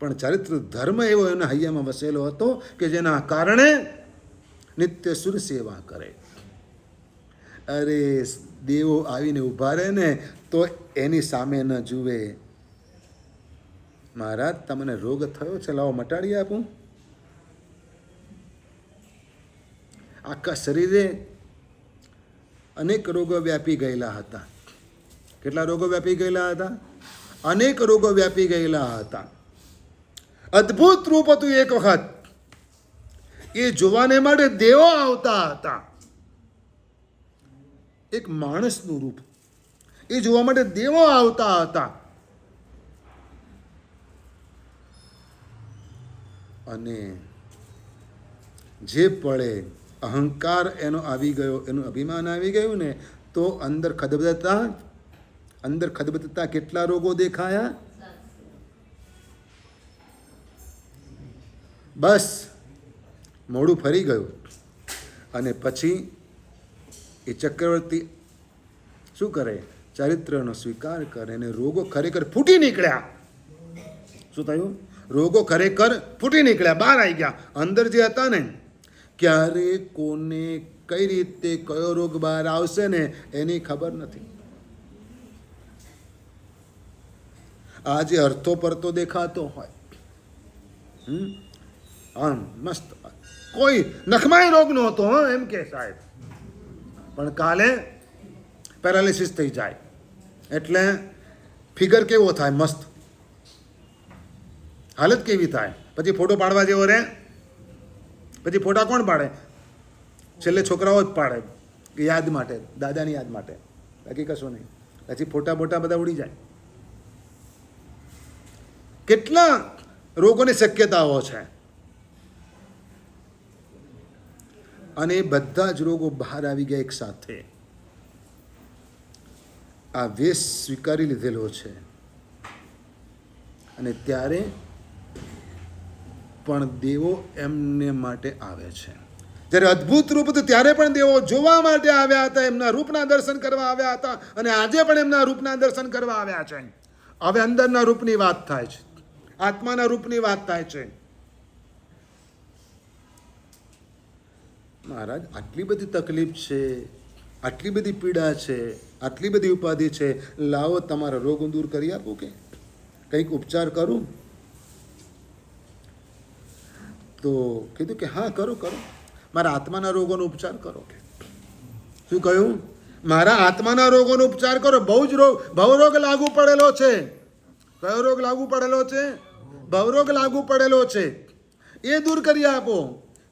પણ ચારિત્ર ધર્મ એવો એના હૈયામાં વસેલો હતો કે જેના કારણે નિત્ય સુર સેવા કરે. અરે દેવો આવીને ઊભા રહે ને તો એની સામે ન જુએ. મહારાજ તમને રોગ થયો છે, લાવો મટાડી આપું. આખા શરીરે અનેક રોગો વ્યાપી ગયેલા હતા. કેટલા રોગો વ્યાપી ગયેલા હતા? અનેક રોગો વ્યાપી ગયેલા હતા. અદ્ભુત રૂપ હતું. એક વખત એ જોવાને માટે દેવો આવતા હતા. એક માણસનું રૂપ એ જોવા માટે દેવો આવતા હતા. અને જે પળે અહંકાર એનો આવી ગયો, એનું અભિમાન આવી ગયું ને તો અંદર ખદબદતા કેટલા રોગો દેખાયા? બસ મોડું ફરી ગયું. અને પછી એ ચક્રવર્તી શું કરે? ચારિત્રનો સ્વીકાર કરે અને રોગો ખરેખર ફૂટી નીકળ્યા. શું થયું? રોગો ખરેખર ફૂટી નીકળ્યા, બહાર આવી ગયા. અંદર જે હતા ને, ક્યારે કોને કઈ રીતે કયો રોગ બહાર આવશે ને એની ખબર નથી. આજે અર્થો પરતો દેખાતો હોય, આમ મસ્ત, કોઈ નખમાય રોગ નહોતો એમ કે સાહેબ, પણ કાલે પેરાલિસિસ થઈ જાય. એટલે ફિગર કેવો થાય? મસ્ત. હાલત કેવી થાય? પછી ફોટો પાડવા જેવો રહે? પછી ફોટા કોણ પાડે? છેલ્લે છોકરાઓ જ પાડે, યાદ માટે, દાદાની યાદ માટે, બાકી કશું નહીં. પછી ફોટા બોટા બધા ઉડી જાય. કેટલા રોગોની શક્યતાઓ છે. અને એ બધા જ રોગો બહાર આવી ગયા એક સાથે. આ વેશ સ્વીકારી લીધેલો છે. અને ત્યારે પણ દેવો એમને માટે આવે છે. જ્યારે અદ્ભુત રૂપ હતું ત્યારે પણ દેવો જોવા માટે આવ્યા હતા, એમના રૂપના દર્શન કરવા આવ્યા હતા. અને આજે પણ એમના રૂપના દર્શન કરવા આવ્યા છે. હવે અંદરના રૂપની વાત થાય છે, આત્માના રૂપની વાત થાય છે. મહારાજ આટલી બધી તકલીફ છે, આટલી બધી પીડા છે, આટલી બધી ઉપાધિ છે, લાવો તમારા રોગ દૂર કરી આપું, કે કંઈક ઉપચાર કરું? તો કીધું કે હા કરો, મારા આત્માના રોગોનો ઉપચાર કરો. કે શું કહ્યું? મારા આત્માના રોગોનો ઉપચાર કરો. બહુ જ ભવરોગ લાગુ પડેલો છે. કયો રોગ લાગુ પડેલો છે? ભવરોગ લાગુ પડેલો છે. એ દૂર કરી આપો.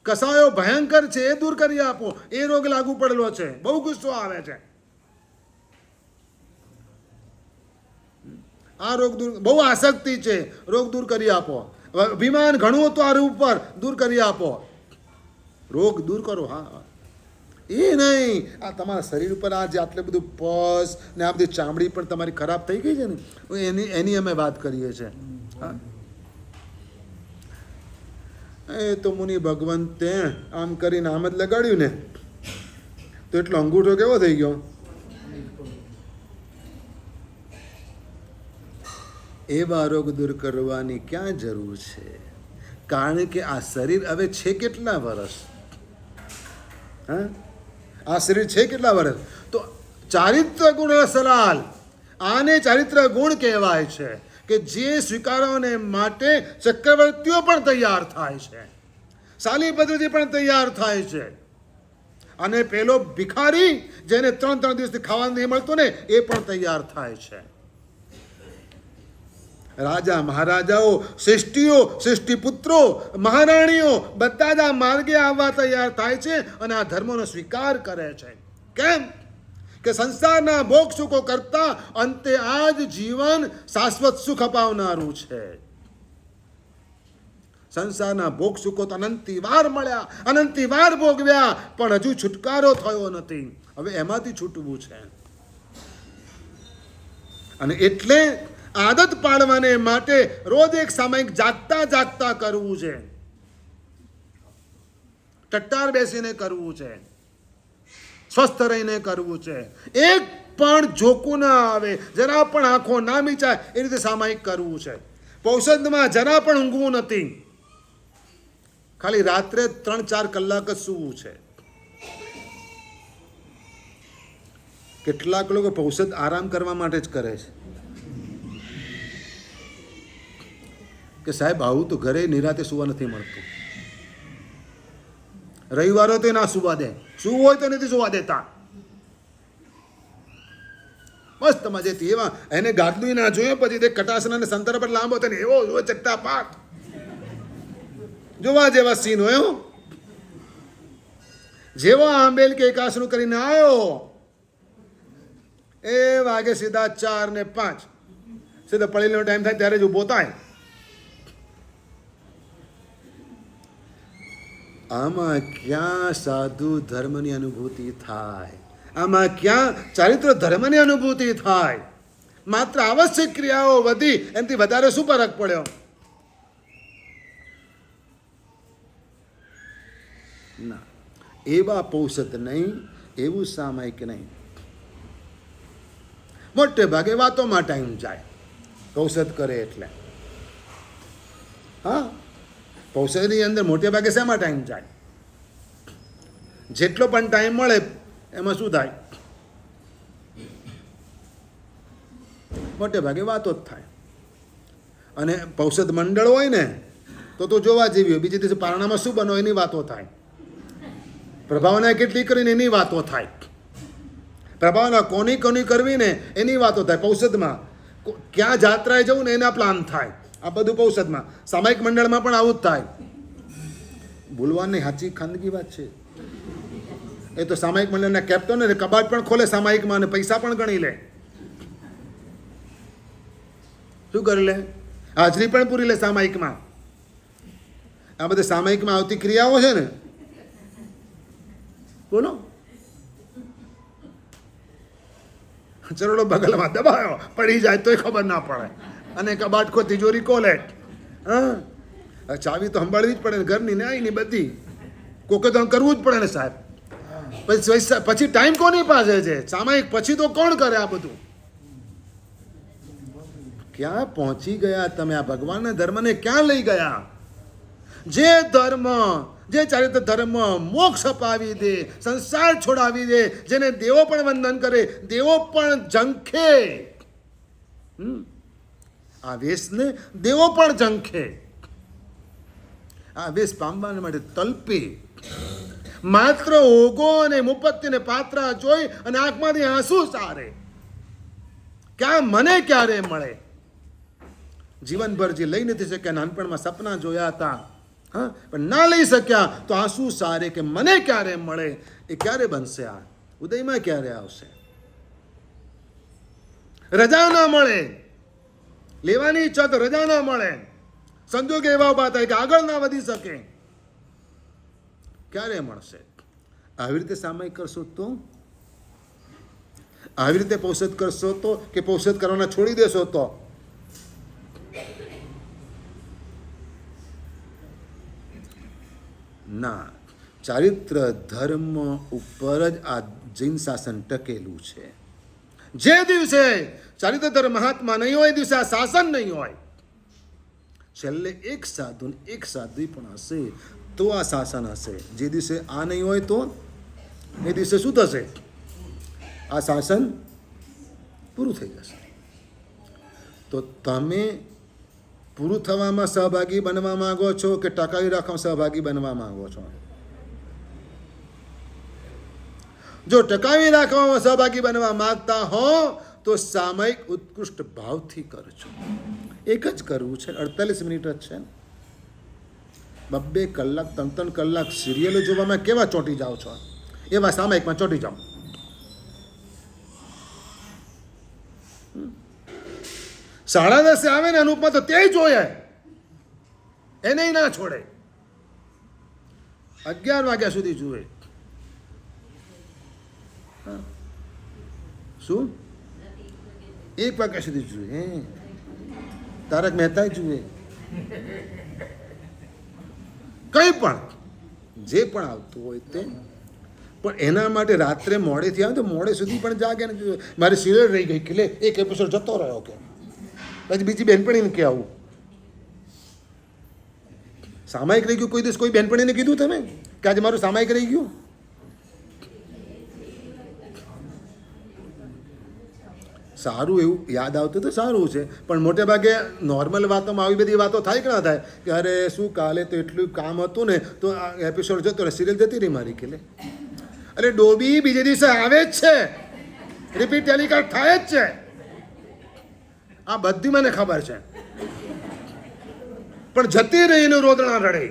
કસાયો ભયંકર છે, એ દૂર કરી આપો. એ રોગ લાગુ પડેલો છે, બહુ ગુસ્સો આવે છે. આ રોગ દૂર, બહુ આસક્તિ છે, રોગ દૂર કરી આપો. અભિમાન ઘણું હતું આ રૂપ પર, દૂર કરી આપો. રોગ દૂર કરો. હા, એ નહીં, આ તમારા શરીર ઉપર આ જે આટલું બધું પસ ને આ બધી ચામડી પણ તમારી ખરાબ થઈ ગઈ છે ને, એની અમે વાત કરીએ છીએ. હા, એ તો મુનિ ભગવંતે આમ કરીને આમ જ લગાડ્યું ને, તો એટલો અંગૂઠો કેવો થઈ ગયો. એવા રોગ દૂર કરવાની ક્યાં જરૂર છે? કારણ કે આ શરીર હવે છે કેટલા વર્ષ? હા, આ શરીર છે કેટલા વર્ષ? તો ચારિત્ર ગુણ સલાલ, આને ચારિત્ર ગુણ કહેવાય છે કે જે સ્વીકારવાને માટે ચક્રવર્તીઓ પણ તૈયાર થાય છે, શાલીપતિ પણ તૈયાર થાય છે, અને પેલો ભિખારી જેને 3 દિવસથી ખાવાનું નહીં મળતું ને, એ પણ તૈયાર થાય છે. રાજા મહારાજાઓ, શ્રેષ્ઠીઓ, શ્રેષ્ઠીપુત્રો, મહારાણીઓ બધા જ આ માર્ગે આવવા તૈયાર થાય છે અને આ ધર્મનો સ્વીકાર કરે છે. કેમ કે સંસારના ભોગ સુખો કરતા અંતે આ જ જીવન શાશ્વત સુખ અપાવનારું છે. સંસારના ભોગ સુખો તો અનંતી વાર મળ્યા, અનંતી વાર ભોગવ્યા, પણ હજુ છુટકારો થયો નથી. હવે એમાંથી છૂટવું છે. અને એટલે આદત પાડવાને માટે રોજ એક સામયિક જાગતા જાગતા કરવું છે, ટટ્ટાર બેસીને કરવું છે, સ્વસ્થ રહીને કરવું છે. એક પણ જોકું ના આવે, જરા પણ આંખો ના મીચાય એ રીતે સામયિક કરવું છે. પૌષદમાં જરા પણ ઊંઘવું નથી, ખાલી રાત્રે 3-4 કલાક જ સૂવું છે. કેટલાક લોકો પૌષદ આરામ કરવા માટે જ કરે છે કે સાહેબ આવું તો ઘરે નિરાતે સુવા નથી મળતું. રવિવારો તો ના સુવા દે, સુવું હોય તો નથી સુવા દેતા. મસ્ત મજેથી એવા એને ગાદલું ના જોયો, પછી તે કટાસના સંતર પર લાંબો થઈને એવો ચટ્ટા પાક જોવા જેવા સીન હોય. જેવો આંબેલ કે એકાસનું કરીને આવ્યો, એ વાગે સીધા 4:05 સીધા પળીનો ટાઈમ થાય ત્યારે જ ઊભો થાય. આમાં ક્યાં સાધુ ધર્મની અનુભૂતિ થાય? આમાં ક્યાં ચારિત્ર ધર્મની અનુભૂતિ થાય? માત્ર આવશ્યક ક્રિયાઓ વધી, એનાથી વધારે શું ફરક પડ્યો? ના, એવા પૌષદ નહીં, એવું સામાયિક નહીં. મોટે ભાગે વાતોમાં ટાઈમ જાય પૌષદ કરે એટલે. હા, પૌષદની અંદર મોટે ભાગે શેમાં ટાઈમ જાય? જેટલો પણ ટાઈમ મળે એમાં શું થાય? મોટે ભાગે વાતો જ થાય. અને પૌષદ મંડળ હોય ને તો જોવા જેવી હોય. બીજી દિવસે પારણામાં શું બનો એની વાતો થાય, પ્રભાવના કેટલી કરીને એની વાતો થાય, પ્રભાવના કોની કોની કરવી ને એની વાતો થાય. પૌષદમાં ક્યાં જાત્રાએ જવું ને એના પ્લાન થાય. આ બધું પૌષદમાં. સામાયિક મંડળમાં પણ આવું જ થાય. ભૂલવાની સાચી ખાનગી વાત છે. એ તો સામાયિક મંડળના કેપ્ટન ને કબાટ પણ ખોલે સામાયિકમાં અને પૈસા પણ ગણી લે. શું કરી લે? હાજરી પણ પૂરી લે સામાયિકમાં. આ બધા સામાયિકમાં આવતી ક્રિયાઓ છે ને, બોલો, ચરોડો બગલમાં દબાયો, પડી જાય તોય ખબર ના પડે, અને કબાટ ખો, તિજોરી ખોલે. હા, ચાવી તો સંભાળવી જ પડે ને, ઘરની ને આઈની બધી. કોકે તો કરવું જ પડે ને સાહેબ. પછી ટાઈમ કોની પાસે છે? સામાયિક પછી તો કોણ કરે આ બધું? ક્યાં પહોંચી ગયા તમે? આ ભગવાનના ધર્મને ક્યાં લઈ ગયા? જે ધર્મ, જે ચારિત્ર ધર્મ મોક્ષ અપાવી દે, સંસાર છોડાવી દે, જેને દેવો પણ વંદન કરે, દેવો પણ ઝંખે. આ વેશને દેવો પણ ઝંખે. આ વેશ પામવા માટે તલપી, માત્ર ઓગો અને મુપત્તિને પાત્રા જોઈ અને આંખમાંથી આંસુ સારે. ક્યાં મને ક્યારે મળે? જીવનભર જે લઈ નથી શક્યા, નાનપણમાં સપના જોયા હતા, હા, પણ ના લઈ શક્યા, તો આંસુ સારે કે મને ક્યારે મળે. એ ક્યારે બનશે? આ ઉદયમાં ક્યારે આવશે? રજા ના મળે, લેવાની ઈચ્છા તો રજા ના મળે, સંજોગ એવા ઉભા થાય કે આગળ ના વધી શકે. ક્યારે મળશે? આવી રીતે સામાયિક કરશો તો, આવી રીતે પૌષધ કરશો તો, કે પૌષધ કરવાના છોડી દેશો તો? ના, ચારિત્ર ધર્મ ઉપર જ આ જૈન શાસન ટકેલું છે. જે દિવસે ચારિત્ર ધર્મ મહાત્મા નહીં હોય, દિવસે આ શાસન નહીં હોય. છેલ્લે એક સાધુ પણ હશે તો આ શાસન હશે. જે દિવસે આ નહીં હોય તો એ દિવસે શું થશે? આ શાસન પૂરું થઈ જશે. તો તમે પૂરું થવામાં સહભાગી બનવા માંગો છો કે ટકાવી રાખવામાં સહભાગી બનવા માંગો છો? જો ટકાવી રાખવામાં સહભાગી બનવા માંગતા હો તો સામયિક ઉત્કૃષ્ટ ભાવથી કરજો. એક જ કરવું છે, 48 મિનિટ જ છે. 2 કલાક 3 કલાક સિરિયલો જોવામાં કેવા ચોંટી જાઓ છો, એવા સામયિકમાં ચોંટી જાઓ. સાડા 10 આવે ને અનુપમાં તો તે જોઈએ, એને ના છોડે. 11 વાગ્યા સુધી જુએ. શું 1 વાગ્યા સુધી જુએ? તારક મહેતા જુએ. કંઈ પણ જે પણ આવતું હોય તે, પણ એના માટે રાત્રે મોડેથી આવે તો મોડે સુધી પણ જાગે ને જોઈએ. મારી સિરિયલ રહી ગઈ કે લે એક એપિસોડ જતો રહ્યો, કે પછી બીજી બેનપણીને કે આવું સામાયિક રહી ગયું. કોઈ દિવસ કોઈ બેનપણીને કીધું તમે કે આજે મારું સામાયિક રહી ગયું? સારું એવું યાદ આવતું તો સારું છે, પણ મોટે ભાગે નોર્મલ વાતોમાં આવી બધી વાતો થાય કે ના થાય કે અરે શું કાલે તો એટલું કામ હતું ને તો આ એપિસોડ જતો ને સિરિયલ જતી રહી મારી. કે લે અરે ડોબી બીજે દિવસે આવે જ છે, રિપીટ ટેલિકાસ્ટ થાય જ છે. આ બધી મને ખબર છે, પણ જતી રહીને રોદણા રડે.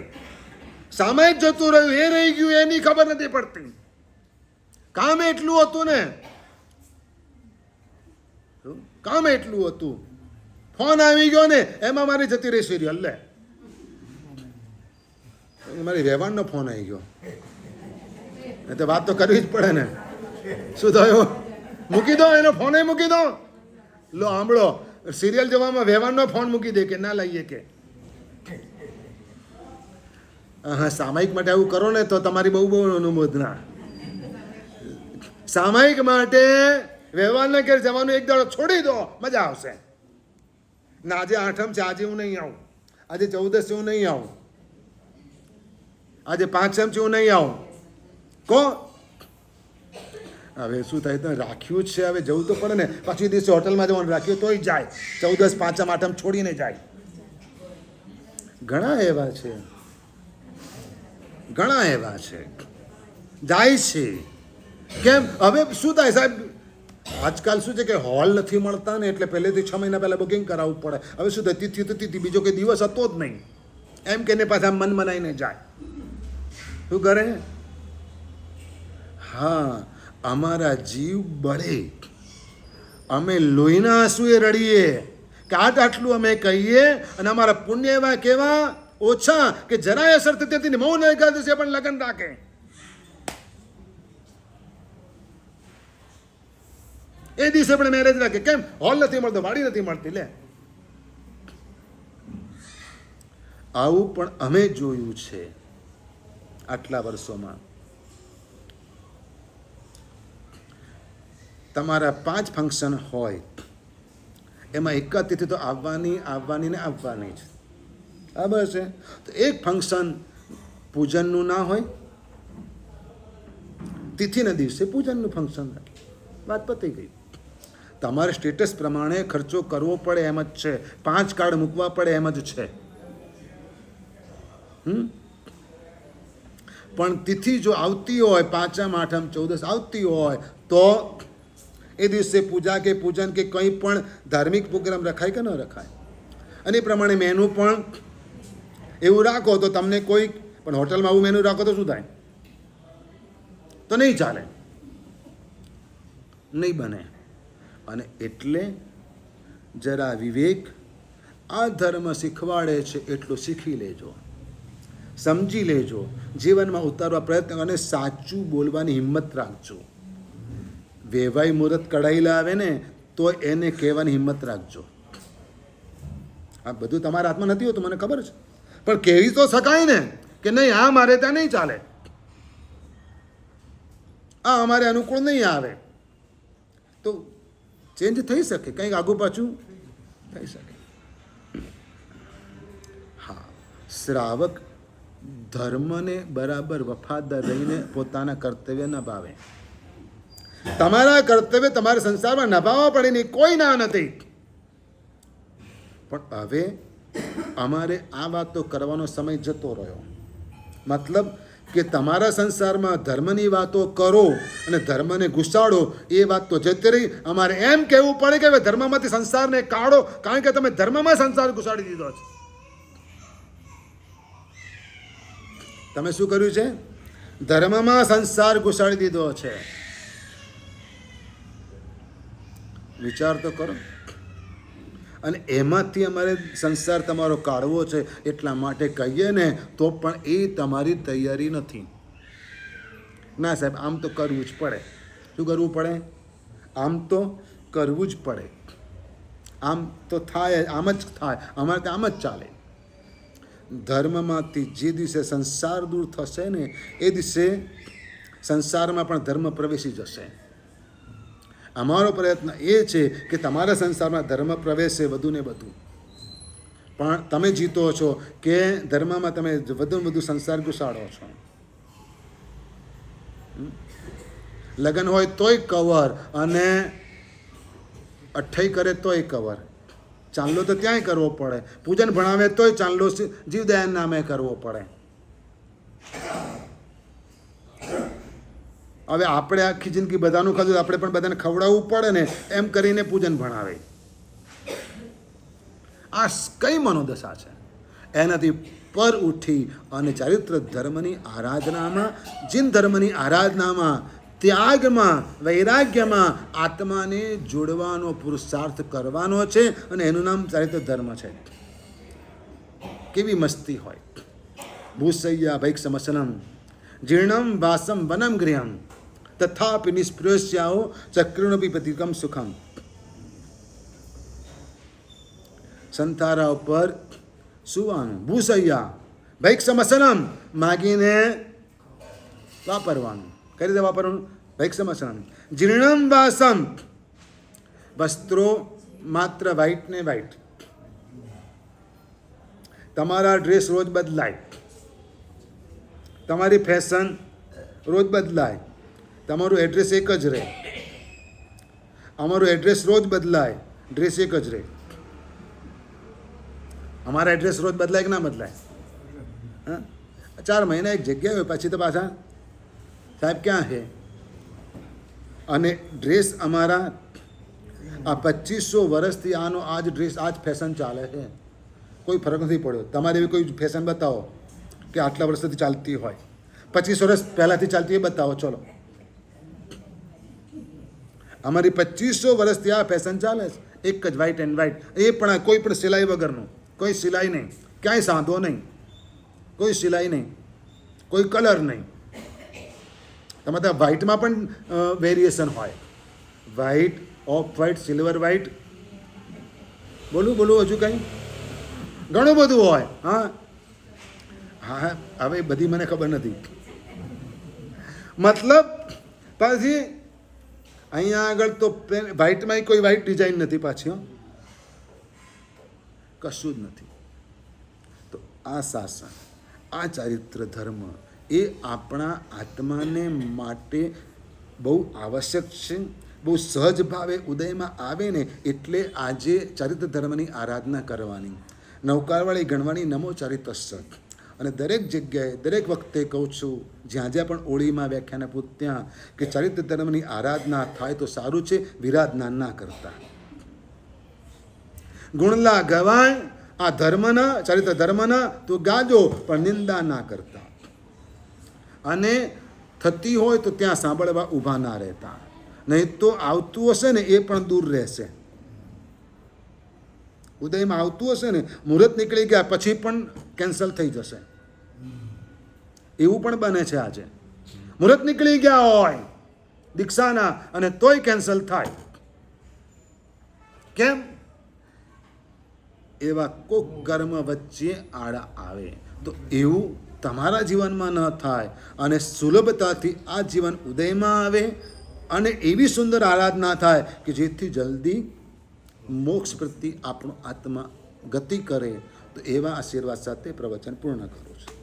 સામાયિક જતું રહ્યું, એ રહી ગયું, એની ખબર નથી પડતી. કામ એટલું હતું ને, કામ એટલું હતું. ફોન આવી ગયો ને એમાં મારી જતી રહી સિરિયલ. લે મારી વ્યવહારનો ફોન આવી ગયો, તો વાત તો કરવી જ પડે ને. શું થયું? મૂકી દો એનો ફોન, મૂકી દો. લો સાંભળો, સિરિયલ જોવામાં વ્યવહારનો ફોન મૂકી દે કે ના લઈએ કે. હા, સામાયિક માટે આવું કરો ને તો તમારી બહુ અનુમોદના. સામાયિક માટે વ્યવહારના ઘેર જવાનું એક દાડો છોડી દો, મજા આવશે. ના આજે 8મ છે, આજે હું નહીં આવું. આજે 14 છે, હું નહીં આવું. આજે 5મ છે, હું નહીં આવું. કહો હવે શું થાય? તો રાખ્યું જ છે, હવે જવું તો પડે ને. પાછું દિવસે હોટલમાં જવાનું રાખ્યું તોય જાય. 14, 5મ, 8મ છોડીને જાય. ઘણા એવા છે, ઘણા એવા છે જાય છે. કેમ? હવે શું થાય સાહેબ, આજકાલ શું છે કે હોલ નથી મળતા ને, એટલે પહેલેથી 6 મહિના પહેલાં બુકિંગ કરાવવું પડે. હવે શું થાય, તિથિ તો તિથિ, બીજો કોઈ દિવસ હતો જ નહીં. એમ કે પાછા મન મનાઈને જાય. શું કરે? હા, અમારા જીવ બળે, અમે લોહીના આંસુએ રડીએ કે આટલું અમે કહીએ, અને અમારા પુણ્ય એવા કેવા ઓછા કે જરાય અસર થતી હતી ને મૌન એકાદશી પણ લગ્ન રાખે. એ દિવસે પણ મેરેજ રાખે. કેમ? હોલ નથી મળતો, વાડી નથી મળતી. લે આવું પણ અમે જોયું છે આટલા વર્ષોમાં. તમારા 5 ફંક્શન હોય, એમાં એક જ તિથિ તો આવવાની ને આવવાની જ. બરાબર છે? તો એક ફંક્શન પૂજનનું ના હોય, તિથિના દિવસે પૂજનનું ફંક્શન રાખે, વાત પતી ગઈ. તમારે સ્ટેટસ પ્રમાણે ખર્ચો કરવો પડે એમ જ છે. 5 કાર્ડ મૂકવા પડે એમ જ છે. પણ તિથિ જો આવતી હોય, 5મ, 8મ, 14 આવતી હોય તો એ દિવસે પૂજા કે પૂજન કે કંઈ પણ ધાર્મિક પ્રોગ્રામ રખાય કે ન રખાય. અને એ પ્રમાણે મેનુ પણ એવું રાખો તો તમને કોઈ પણ હોટલમાં આવું મેનુ રાખો તો શું થાય? તો નહીં ચાલે, નહીં બને. અને એટલે જરા વિવેક આ ધર્મ શીખવાડે છે એટલું શીખી લેજો, સમજી લેજો, જીવનમાં ઉતારવા પ્રયત્ન અને સાચું બોલવાની હિંમત રાખજો. વેવાઈ મુહૂર્ત કઢાયેલા આવે ને તો એને કહેવાની હિંમત રાખજો. આ બધું તમારા હાથમાં નથી હોતું, મને ખબર છે, પણ કહેવી તો શકાય ને કે નહીં આ મારે ત્યાં નહીં ચાલે, આ અમારે અનુકૂળ નહીં આવે, તો ચેન્જ થઈ શકે, કંઈક આગુ પાછું થઈ શકે. હા, શ્રાવક ધર્મને બરાબર વફાદાર રહીને પોતાના કર્તવ્ય નિભાવે. તમારા કર્તવ્ય તમારા સંસારમાં નિભાવવા પડે નહીં, કોઈ ના નથી. પણ હવે અમારે આ વાતો કરવાનો સમય જતો રહ્યો. મતલબ કે તમારા સંસારમાં ધર્મની વાતો કરો અને ધર્મને ઘુસાડો, એ વાત તો જતી રહી. અમારે એમ કહેવું પડે કે હવે ધર્મમાંથી સંસારને કાઢો, કારણ કે તમે ધર્મમાં સંસાર ઘુસાડી દીધો છે. તમે શું કર્યું છે? ધર્મમાં સંસાર ઘુસાડી દીધો છે. વિચાર તો કરો. અને એમાંથી અમારે સંસાર તમારો કાઢવો છે, એટલા માટે કહીએ ને તો પણ એ તમારી તૈયારી નથી. ના સાહેબ, આમ તો કરવું જ પડે. શું કરવું પડે? આમ તો કરવું જ પડે. આમ તો થાય, આમ જ થાય, અમારે ત્યાં આમ જ ચાલે. ધર્મમાંથી જે દિવસે સંસાર દૂર થશે ને એ દિવસે સંસારમાં પણ ધર્મ પ્રવેશી જશે. અમારો પ્રયત્ન એ છે કે તમારા સંસારમાં ધર્મ પ્રવેશે વધુ ને વધુ, પણ તમે જીતો છો કે ધર્મમાં તમે વધુ વધુ સંસાર ઘુસાડો છો. લગ્ન હોય તોય કવર અને અઠ્ઠાઈ કરે તોય કવર, ચાંદલો તો ત્યાંય કરવો પડે, પૂજન ભણાવે તોય ચાંદલો જીવદયાન નામે કરવો પડે. હવે આપણે આખી જિંદગી બધાનું ખાધું, આપણે પણ બધાને ખવડાવવું પડે ને, એમ કરીને પૂજન ભણાવે. આ કઈ મનોદશા છે? એનાથી પર ઉઠી અને ચારિત્ર ધર્મની આરાધનામાં, જીન ધર્મની આરાધનામાં, ત્યાગમાં, વૈરાગ્યમાં આત્માને જોડવાનો પુરુષાર્થ કરવાનો છે, અને એનું નામ ચારિત્ર ધર્મ છે. કેવી મસ્તી હોય! ભૂસૈયા ભૈક સમસનમ જીર્ણમ વાસમ વનમ ગૃહમ તથાપિ નિષ્પ્રસ્યાઓ ચક્રુણપી પ્રતિકમ સુખમ. સંતારા ઉપર સુવાનું, ભૂસૈયા ભૈક સમસનમ માગીને વાપરવાનું. કઈ રીતે વાપરવાનું? ભૈક સમસનમ. જીર્ણમ વાસમ, વસ્ત્રો માત્ર વ્હાઈટ ને વ્હાઈટ. તમારા ડ્રેસ રોજ બદલાય, તમારી ફેશન રોજ બદલાય, તમારું એડ્રેસ એક જ રહે. અમારું એડ્રેસ રોજ બદલાય, ડ્રેસ એક જ રહે. અમારા એડ્રેસ રોજ બદલાય કે ના બદલાય? હા, 4 મહિના એક જગ્યાએ હોય, પછી તો પાછા સાહેબ ક્યાં છે? અને ડ્રેસ અમારા આ 2500 વર્ષથી આનો આ જ ડ્રેસ, આ જ ફેશન ચાલે છે, કોઈ ફરક નથી પડ્યો. તમારે એવી કોઈ ફેશન બતાવો કે આટલા વર્ષથી ચાલતી હોય, 25 વર્ષ પહેલાંથી ચાલતી એ બતાવો. ચલો, અમારી 2500 વર્ષથી આ ફેશન ચાલે છે, એક જ વ્હાઈટ એન્ડ વ્હાઈટ. એ પણ કોઈ પણ સિલાઈ વગરનું, કોઈ સિલાઈ નહીં, ક્યાંય સાંધો નહીં, કોઈ સિલાઈ નહીં, કોઈ કલર નહીં. તમારે ત્યાં વ્હાઈટમાં પણ વેરિએશન હોય, white, off white, silver white, બોલું હજુ કંઈ ઘણું બધું હોય. હા હા, હવે બધી મને ખબર નથી. મતલબ પાછી અહીંયા આગળ તો વ્હાઈટમાં કોઈ વ્હાઈટ ડિઝાઇન નથી પાછી, કશું જ નથી. તો આ શાસન, આ ચારિત્ર ધર્મ એ આપણા આત્માને માટે બહુ આવશ્યક છે. બહુ સહજ ભાવે ઉદયમાં આવે ને એટલે આજે ચારિત્ર ધર્મની આરાધના કરવાની, નૌકારવાળી ગણવાની નમો ચારિત્રસ્ય. અને દરેક જગ્યાએ દરેક વખતે કહું છું, જ્યાં જ્યાં પણ ઓળીમાં વ્યાખ્યાન પૂછ ત્યાં કે ચારિત્ર ધર્મની આરાધના થાય તો સારું છે, વિરાધના ના કરતા. ગુણલા ગવાય આ ધર્મના, ચારિત્ર ધર્મના તો ગાજો, પણ નિંદા ના કરતા. અને થતી હોય તો ત્યાં સાંભળવા ઊભા ના રહેતા, નહીં તો આવતું હશે ને એ પણ દૂર રહેશે. ઉદયમાં આવતું હશે ને, મુહૂર્ત નીકળી ગયા પછી પણ કેન્સલ થઈ જશે, એવું પણ બને છે આજે. મુહૂર્ત નીકળી ગયા હોય દીક્ષાના અને તોય કેન્સલ થાય. કેમ? એવા કોક કર્મ વચ્ચે આડા આવે. તો એવું તમારા જીવનમાં ન થાય અને સુલભતાથી આ જીવન ઉદયમાં આવે અને એવી સુંદર આરાધના થાય કે જેથી જલ્દી મોક્ષ પ્રત્યે આપણો આત્મા ગતિ કરે. તો એવા આશીર્વાદ સાથે પ્રવચન પૂર્ણ કરું છું.